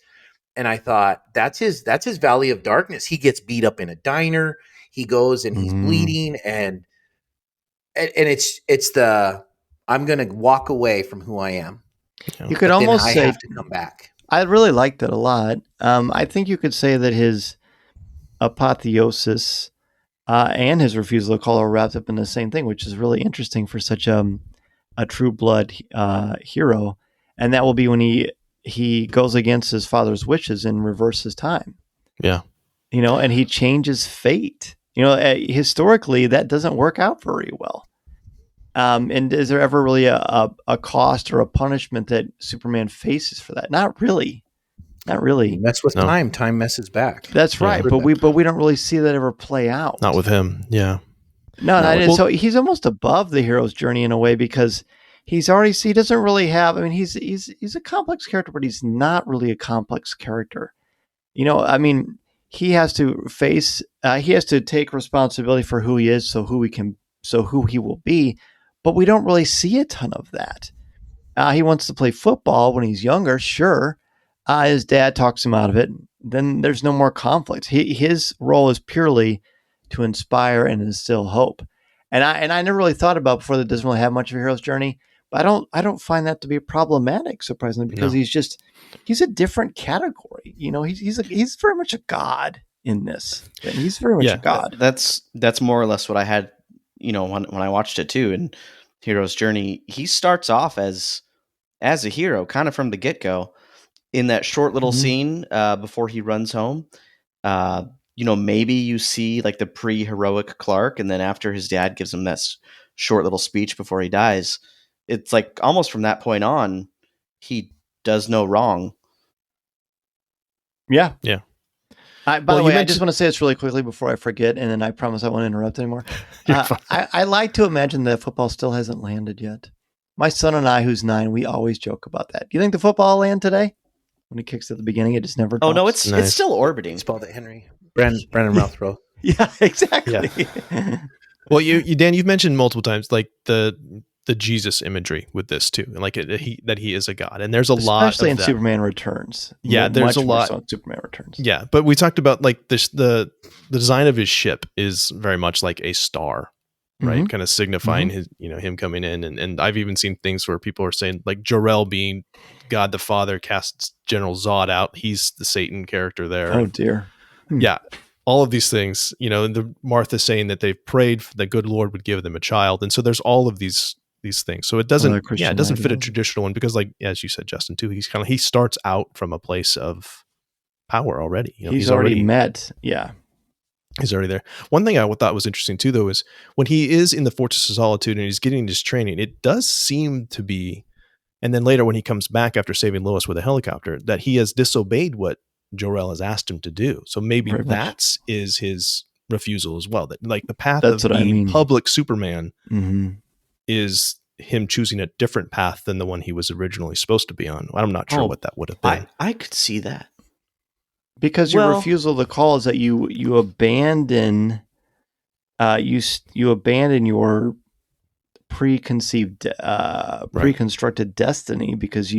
And I thought, that's his Valley of Darkness. He gets beat up in a diner. He goes and he's bleeding, and it's the, I'm going to walk away from who I am. You could But almost then I say, have to come back. I really liked it a lot. I think you could say that his apotheosis and his refusal to call are wrapped up in the same thing, which is really interesting for such a true blood hero. And that will be when he goes against his father's wishes and reverses time. Yeah. You know, and he changes fate. You know, historically, that doesn't work out very well. And is there ever really a cost or a punishment that Superman faces for that? Not really. Not really. That's with No. time. Time messes back. That's right. Yeah. But we don't really see that ever play out. Not with him. Yeah. No, No, and so he's almost above the hero's journey in a way because he doesn't really have. I mean, he's a complex character, but he's not really a complex character. You know, I mean, he has to face. He has to take responsibility for who he is, so who he will be. But we don't really see a ton of that. He wants to play football when he's younger, sure. His dad talks him out of it. Then there's no more conflict. His role is purely to inspire and instill hope. And I never really thought about before that it doesn't really have much of a hero's journey. But I don't find that to be problematic, surprisingly, because he's a different category. You know, he's very much a god in this. He's very much a god. That's more or less what I had, you know, when I watched it too. In Hero's Journey, he starts off as a hero, kind of from the get-go. In that short little scene before he runs home, you know, maybe you see like the pre-heroic Clark, and then after his dad gives him that short little speech before he dies. It's like almost from that point on, he does no wrong. Yeah. Yeah. By Well, the you way, I mentioned- just want to say this really quickly before I forget, and then I promise I won't interrupt anymore. You're fine. I like to imagine that football still hasn't landed yet. My son and I, who's 9, we always joke about that. Do you think the football will land today? When it kicks at the beginning, it just never Oh no, drops. it's Nice. still orbiting. It's called it Henry. Brandon Routhrow. Yeah, exactly. Well, you Dan, you've mentioned multiple times like the Jesus imagery with this too, and like that he is a god, and there's a lot Especially of in that. Superman Returns. Yeah, there's Much a more lot. so in Superman Returns. Yeah, but we talked about like this the design of his ship is very much like a star, right? Mhm. Kind of signifying his him coming in, and I've even seen things where people are saying like Jor-El being God the Father casts General Zod out. He's the Satan character there. Oh dear. Yeah, all of these things, the Martha saying that they've prayed the good Lord would give them a child, and so there's all of these things. So it doesn't, Other Christian it doesn't fit a ideals. traditional one because, like as you said, Justin, too, he starts out from a place of power already. He's already met. Yeah. He's already there. One thing I thought was interesting too, though, is when he is in the Fortress of Solitude and he's getting his training, it does seem to be, and then later when he comes back after saving Lois with a helicopter, that he has disobeyed what Jor-El has asked him to do. So maybe Very much. that's is his refusal as well. That like the path That's of what I being mean. public Superman Mm-hmm. is him choosing a different path than the one he was originally supposed to be on. I'm not sure Oh, what that would have been. I could see that. Because your Well- refusal to call is that you abandon you abandon your preconceived preconstructed destiny because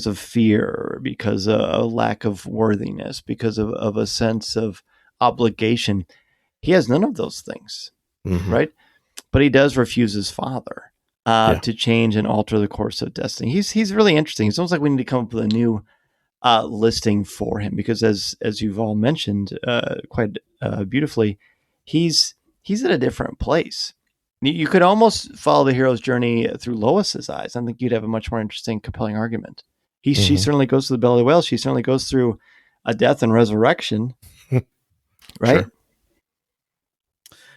of fear, because of a lack of worthiness, because of a sense of obligation. He has none of those things, Mhm. right? But he does refuse his father Yeah. to change and alter the course of destiny. He's really interesting. It's almost like we need to come up with a new listing for him because, as you've all mentioned quite beautifully, he's at a different place. You could almost follow the hero's journey through Lois's eyes. I think you'd have a much more interesting, compelling argument. She Mhm. certainly goes to the belly of the whale. She certainly goes through a death and resurrection, right? Sure.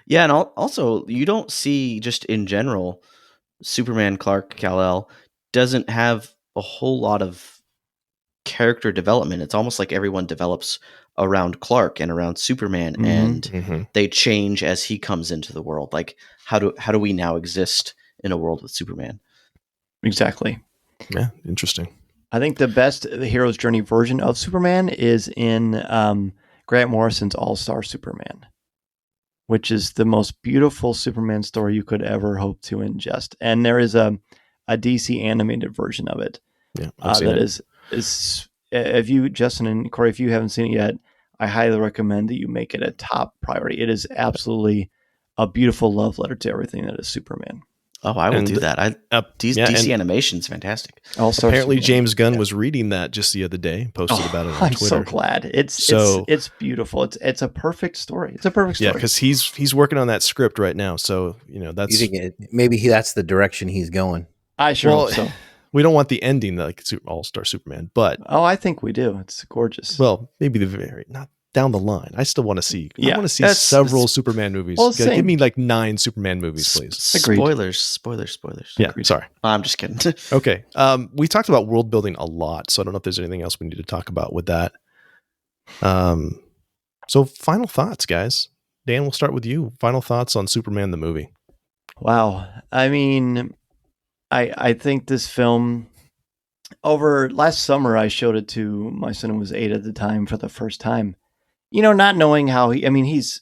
Yeah, and also you don't see just in general, Superman Clark Kal-El doesn't have a whole lot of character development. It's almost like everyone develops around Clark and around Superman, Mhm. and Mhm. they change as he comes into the world. Like how do we now exist in a world with Superman? Exactly. Yeah, interesting. I think the best the hero's journey version of Superman is in Grant Morrison's All-Star Superman, which is the most beautiful Superman story you could ever hope to ingest. And there is a DC animated version of it Yeah, I've seen that it. is if you, Justin and Corey, if you haven't seen it yet, I highly recommend that you make it a top priority. It is absolutely a beautiful love letter to everything that is Superman. Oh, I will And, do that. yeah, DC and animation's fantastic. All-Star apparently Superman. James Gunn Yeah. was reading that just the other day, posted about it on I'm Twitter. so glad. It's beautiful. It's a perfect story. It's a perfect Yeah, story. because he's working on that script right now. So that's You think maybe that's the direction he's going? I sure well, hope so. we don't want the ending like All-Star Superman, but Oh, I think we do. It's gorgeous. well, maybe the very not down the line. I still want to see. I Yeah, want to see that's- several Superman movies. Well, Give same. me like 9 Superman movies, please. Agreed. Spoilers. Yeah, Agreed. sorry. I'm just kidding. Okay. We talked about world building a lot, so I don't know if there's anything else we need to talk about with that. So final thoughts, guys. Dan, we'll start with you. Final thoughts on Superman the movie. Wow. I mean, I think this film over last summer I showed it to my son who was 8 at the time for the first time. Not knowing how he's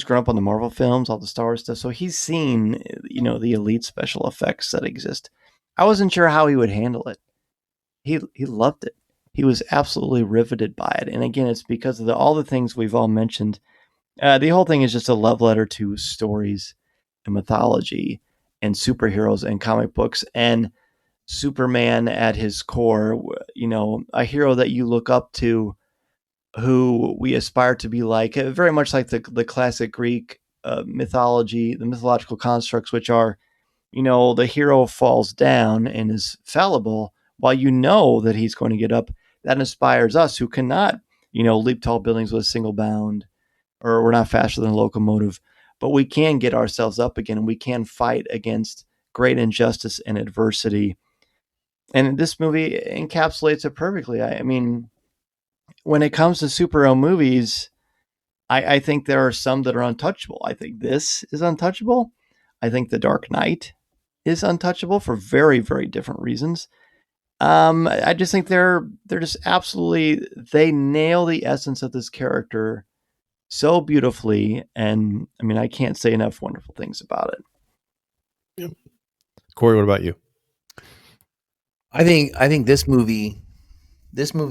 grown up on the Marvel films, all the Star Wars stuff, so he's seen the elite special effects that exist. I wasn't sure how he would handle it. He loved it. He was absolutely riveted by it. And again, it's because of all the things we've all mentioned. The whole thing is just a love letter to stories and mythology and superheroes and comic books and Superman at his core, a hero that you look up to, who we aspire to be like, very much like the classic Greek mythology, the mythological constructs, which are, the hero falls down and is fallible while that he's going to get up. That inspires us who cannot, leap tall buildings with a single bound, or we're not faster than a locomotive, but we can get ourselves up again, and we can fight against great injustice and adversity. And this movie encapsulates it perfectly. I mean, when it comes to superhero movies, I think there are some that are untouchable. I think this is untouchable. I think The Dark Knight is untouchable for very, very different reasons. I just think they're just absolutely, they nail the essence of this character so beautifully, and I mean, I can't say enough wonderful things about it. Yep. Corey, what about you? I think this movie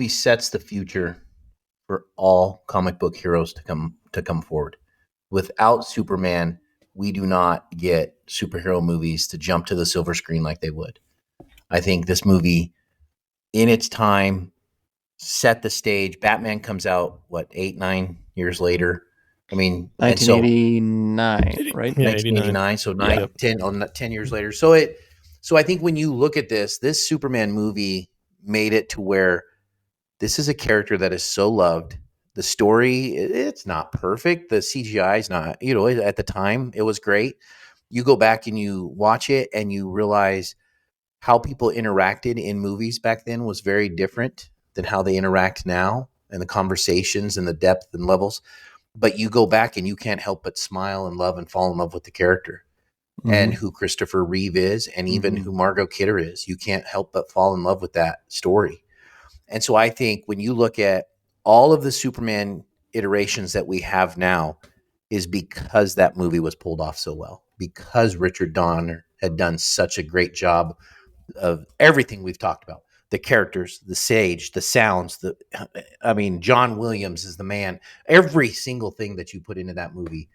sets the future for all comic book heroes to come forward. Without Superman, we do not get superhero movies to jump to the silver screen like they would. I think this movie, in its time, set the stage. Batman comes out, 8-9 years later. I mean, 1989, right? Yeah, 1989. So 10 years later. So I think when you look at this Superman movie made it to where this is a character that is so loved. The story, it's not perfect. The CGI is not, at the time it was great. You go back and you watch it and you realize how people interacted in movies back then was very different than how they interact now, and the conversations and the depth and levels. But you go back and you can't help but smile and love and fall in love with the character and who Christopher Reeve is, and even who Margot Kidder is. You can't help but fall in love with that story. And so I think when you look at all of the Superman iterations that we have now, is because that movie was pulled off so well, because Richard Donner had done such a great job of everything we've talked about. The characters, the sage, the sounds, John Williams is the man. Every single thing that you put into that movie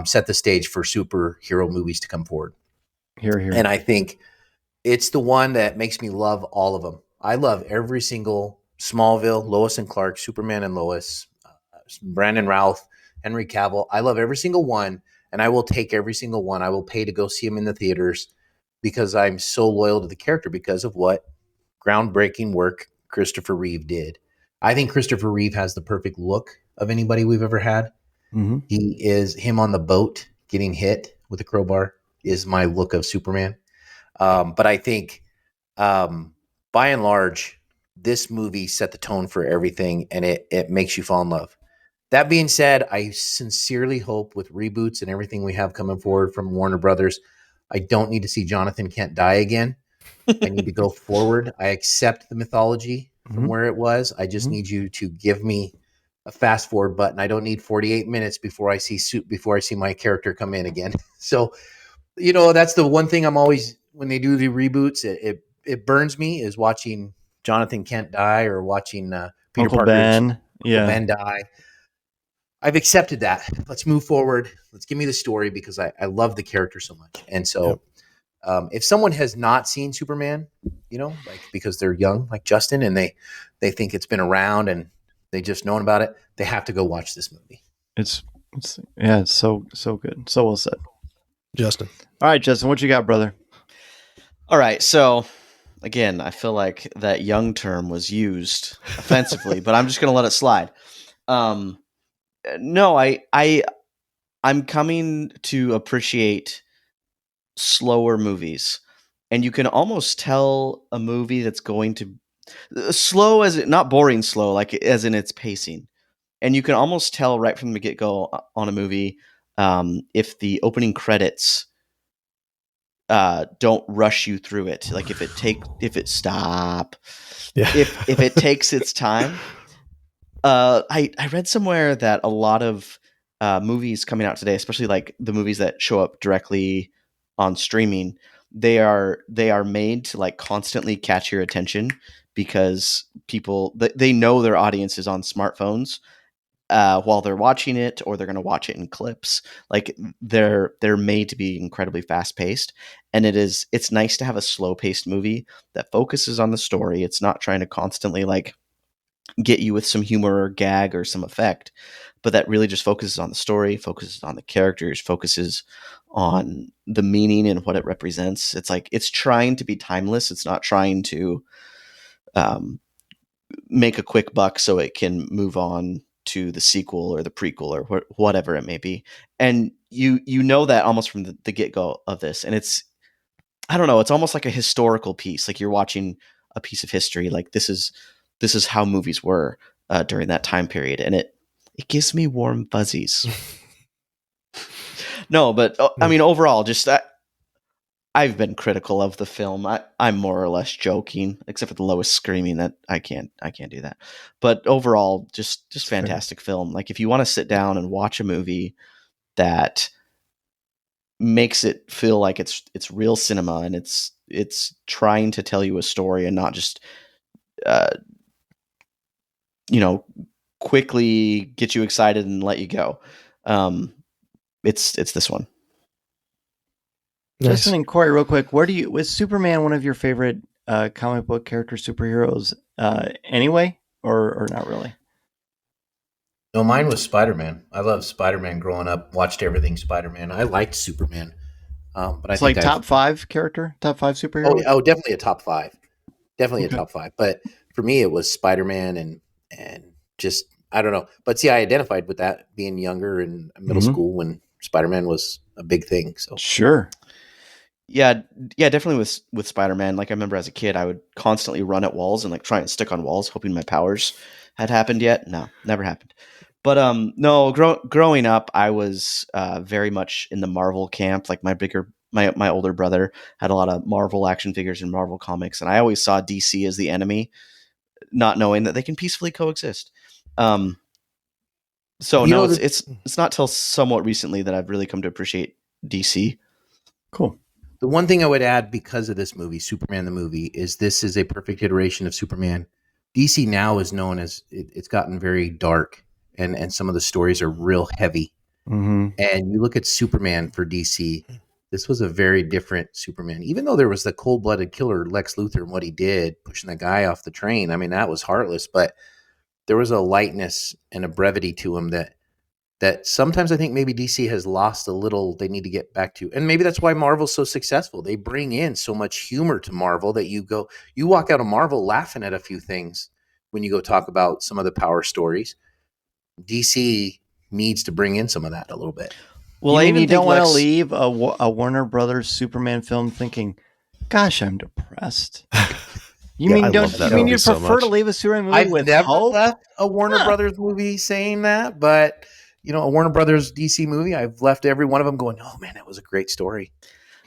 set the stage for superhero movies to come forward. Here. And I think it's the one that makes me love all of them. I love every single Smallville, Lois and Clark, Superman and Lois, Brandon Routh, Henry Cavill. I love every single one, and I will take every single one. I will pay to go see them in the theaters because I'm so loyal to the character because of what groundbreaking work Christopher Reeve did. I think Christopher Reeve has the perfect look of anybody we've ever had. He is him on the boat getting hit with a crowbar is my look of Superman. But I think by and large, this movie set the tone for everything, and it makes you fall in love. That being said, I sincerely hope with reboots and everything we have coming forward from Warner Brothers, I don't need to see Jonathan Kent die again. I need to go forward. I accept the mythology from where it was. I just need you to give me a fast forward button. I don't need 48 minutes before I see my character come in again. So, that's the one thing I'm always, when they do the reboots, it burns me, is watching Jonathan Kent die or watching Peter Uncle Parker Ben. Ben die. I've accepted that. Let's move forward. Let's give me the story because I love the character so much. And so if someone has not seen Superman, because they're young, like Justin, and they think it's been around and they just known about it, they have to go watch this movie. It's so good. So well said. Justin. All right, Justin, what you got, brother? All right, so again, I feel like that young term was used offensively, but I'm just going to let it slide. No, I'm coming to appreciate slower movies, and you can almost tell a movie that's going to slow, as it not boring slow, like as in its pacing, and you can almost tell right from the get-go on a movie if the opening credits don't rush you through it, like if it takes its time. I read somewhere that a lot of movies coming out today, especially like the movies that show up directly on streaming, they are made to like constantly catch your attention because people they know their audience is on smartphones while they're watching it, or they're going to watch it in clips. Like they're made to be incredibly fast paced, and it's nice to have a slow paced movie that focuses on the story. It's not trying to constantly like get you with some humor or gag or some effect, but that really just focuses on the story, focuses on the characters, focuses on the meaning and what it represents. It's like it's trying to be timeless. It's not trying to make a quick buck so it can move on to the sequel or the prequel or whatever it may be. And you know that almost from the get-go of this. And it's, I don't know, it's almost like a historical piece. Like you're watching a piece of history. Like this is how movies were during that time period. And it gives me warm fuzzies. No, but I mean, overall, just I've been critical of the film. I'm more or less joking, except for the Lois screaming that I can't do that. But overall, just fantastic film. Like if you want to sit down and watch a movie that makes it feel like it's real cinema and it's trying to tell you a story and not just quickly get you excited and let you go. It's this one. Nice. Justin and Corey, real quick, was Superman one of your favorite comic book character superheroes anyway, or not really? No, mine was Spider-Man. I loved Spider-Man growing up. Watched everything Spider-Man. I liked Superman, but I It's think like top five superhero. oh, definitely a top five. Definitely Okay. a top five. But for me, it was Spider-Man and just I don't know. But see, I identified with that being younger in middle Mhm. school when Spider-Man was a big thing. So Sure. Yeah, definitely with Spider-Man. Like I remember as a kid, I would constantly run at walls and like try and stick on walls, hoping my powers had happened yet. No, never happened. But no, growing up, I was very much in the Marvel camp. Like my older brother had a lot of Marvel action figures and Marvel comics, and I always saw DC as the enemy, not knowing that they can peacefully coexist. So You no, know, it's not till somewhat recently that I've really come to appreciate DC. Cool. the one thing I would add because of this movie, Superman the movie, is this is a perfect iteration of Superman. DC now is known as it's gotten very dark and some of the stories are real heavy. Mm-hmm. And you look at Superman for DC, this was a very different Superman. Even though there was the cold-blooded killer Lex Luthor and what he did, pushing the guy off the train. I mean, that was heartless, but there was a lightness and a brevity to him that sometimes I think maybe DC has lost a little. They need to get back to, and maybe that's why Marvel's so successful. They bring in so much humor to Marvel that you walk out of Marvel laughing at a few things when you go talk about some of the power stories. DC needs to bring in some of that a little bit. Well, You I mean even you think don't want to Lex. leave a Warner Brothers Superman film thinking, "Gosh, I'm depressed." You Yeah, mean I don't love that you mean movie you so prefer to much. leave a Superman movie I've with never hope? left a Warner Huh. Brothers movie saying that, but a Warner Brothers DC movie, I've left every one of them going, "Oh man, that was a great story."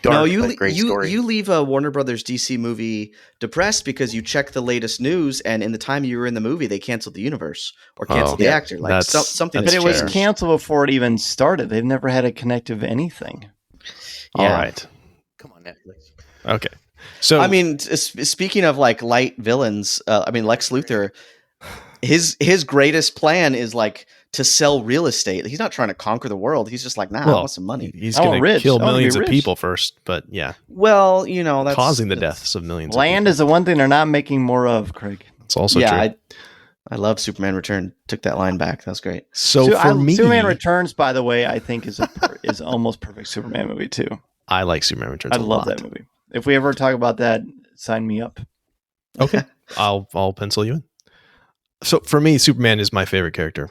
Dark, No, you but great story. you leave a Warner Brothers DC movie depressed because you check the latest news, and in the time you were in the movie, they canceled the universe or canceled the yeah. actor. Like something But has it was changed. canceled before it even started. They've never had a connective anything. All Yeah. right. Come on, Netflix. Okay. So I mean, speaking of like light villains, I mean Lex Luthor, his greatest plan is like to sell real estate. He's not trying to conquer the world. He's just like, nah, I want some money. he's I want going to rich. kill I wanna be millions of rich. people first, but yeah, Well, that's causing the that's- deaths of millions Land of is the one thing they're not making more of, Craig. people. It's also yeah, true. I love Superman Return. Took that line back. That was great. So for me, Superman Returns, by the way, I think is is almost perfect Superman movie too. I like Superman Returns I a love lot. that movie. If we ever talk about that, sign me up. Okay. I'll pencil you in. So for me, Superman is my favorite character.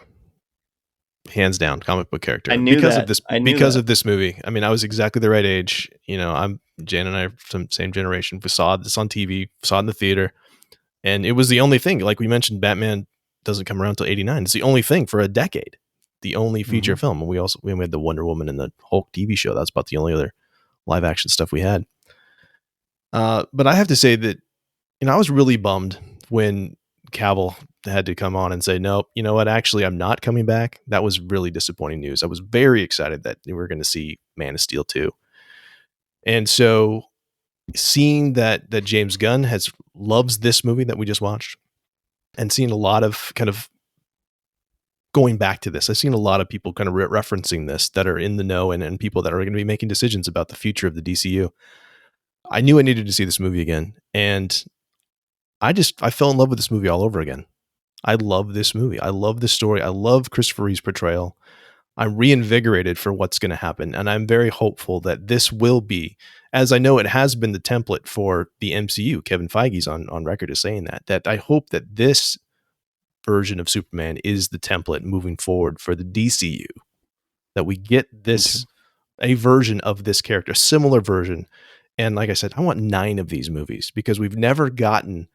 Hands down, comic book character. I knew because that. of this I knew because that. of this movie. I mean, I was exactly the right age. Jan and I are from the same generation. We saw this on TV, saw it in the theater, and it was the only thing. Like we mentioned, Batman doesn't come around till '89. It's the only thing for a decade. The only feature film. And we had the Wonder Woman and the Hulk TV show. That's about the only other live action stuff we had. But I have to say that I was really bummed when Cavill had to come on and say, nope, you know what? Actually, I'm not coming back. That was really disappointing news. I was very excited that we were going to see Man of Steel 2. And so seeing that James Gunn loves this movie that we just watched and seeing a lot of kind of going back to this, I've seen a lot of people kind of referencing this that are in the know and people that are going to be making decisions about the future of the DCU. I knew I needed to see this movie again. And I fell in love with this movie all over again. I love this movie. I love this story. I love Christopher Reeve's portrayal. I'm reinvigorated for what's going to happen. And I'm very hopeful that this will be, as I know it has been the template for the MCU. Kevin Feige's on record as saying that I hope that this version of Superman is the template moving forward for the DCU. That we get this, a version of this character, a similar version. And like I said, I want 9 of these movies because we've never gotten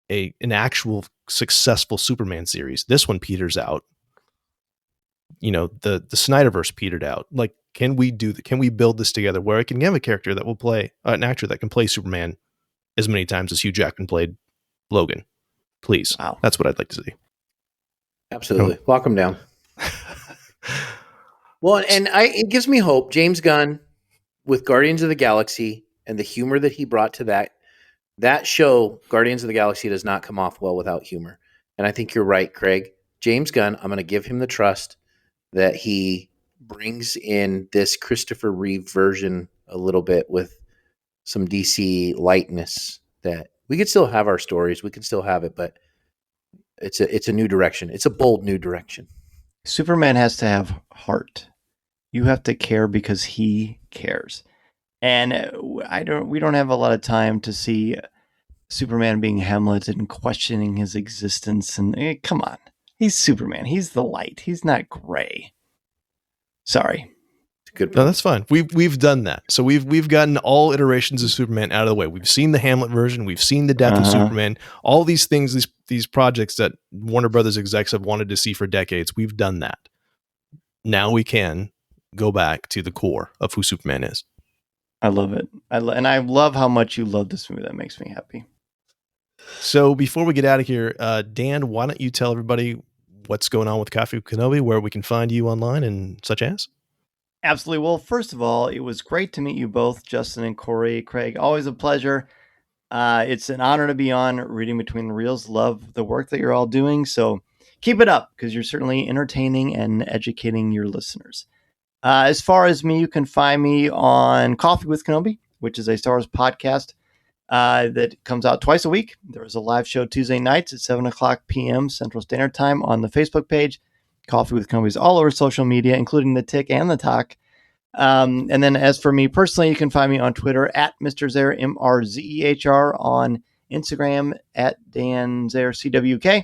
an actual successful Superman series. This one peters out. You know, the Snyderverse petered out. Like, can we build this together where I can have a character that will play, an actor that can play Superman as many times as Hugh Jackman played Logan? Please. Wow. That's what I'd like to see. Absolutely. Lock him down. Well, and it gives me hope. James Gunn with Guardians of the Galaxy and the humor that he brought to that show, Guardians of the Galaxy, does not come off well without humor. And I think you're right, Craig. James Gunn, I'm going to give him the trust that he brings in this Christopher Reeve version a little bit with some DC lightness, that we could still have our stories. We can still have it, but it's a new direction. It's a bold new direction. Superman has to have heart. You have to care because he cares. And we don't have a lot of time to see Superman being Hamlet and questioning his existence. And come on, he's Superman. He's the light. He's not gray. Sorry. Good. No, that's fine. We've done that. So we've gotten all iterations of Superman out of the way. We've seen the Hamlet version. We've seen the death of Superman. All these things, these projects that Warner Brothers execs have wanted to see for decades. We've done that. Now we can go back to the core of who Superman is. I love it. And I love how much you love this movie. That makes me happy. So before we get out of here, Dan, why don't you tell everybody what's going on with Coffee with Kenobi, where we can find you online and such as? Absolutely. Well, first of all, it was great to meet you both, Justin and Corey. Craig, always a pleasure. It's an honor to be on Reading Between the Reels. Love the work that you're all doing. So keep it up, because you're certainly entertaining and educating your listeners. As far as me, you can find me on Coffee with Kenobi, which is a Star Wars podcast that comes out twice a week. There is a live show Tuesday nights at 7:00 p.m. Central Standard Time on the Facebook page. Coffee with Kenobi is all over social media, including the Tick and the Talk. And then as for me personally, you can find me on Twitter at Mr. Zehr, MRZEHR, on Instagram at Dan Zehr, CWK.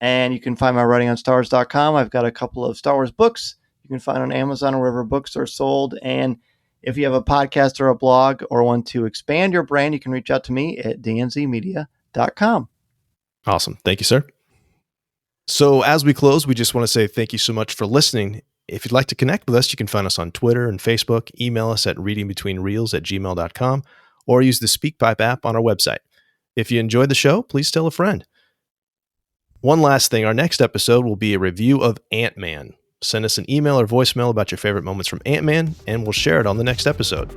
And you can find my writing on StarWars.com. I've got a couple of Star Wars books you can find on Amazon or wherever books are sold. And if you have a podcast or a blog or want to expand your brand, you can reach out to me at danzmedia.com. Awesome. Thank you, sir. So as we close, we just want to say thank you so much for listening. If you'd like to connect with us, you can find us on Twitter and Facebook. Email us at readingbetweenreels@gmail.com or use the SpeakPipe app on our website. If you enjoyed the show, please tell a friend. One last thing, our next episode will be a review of Ant-Man. Send us an email or voicemail about your favorite moments from Ant-Man, and we'll share it on the next episode.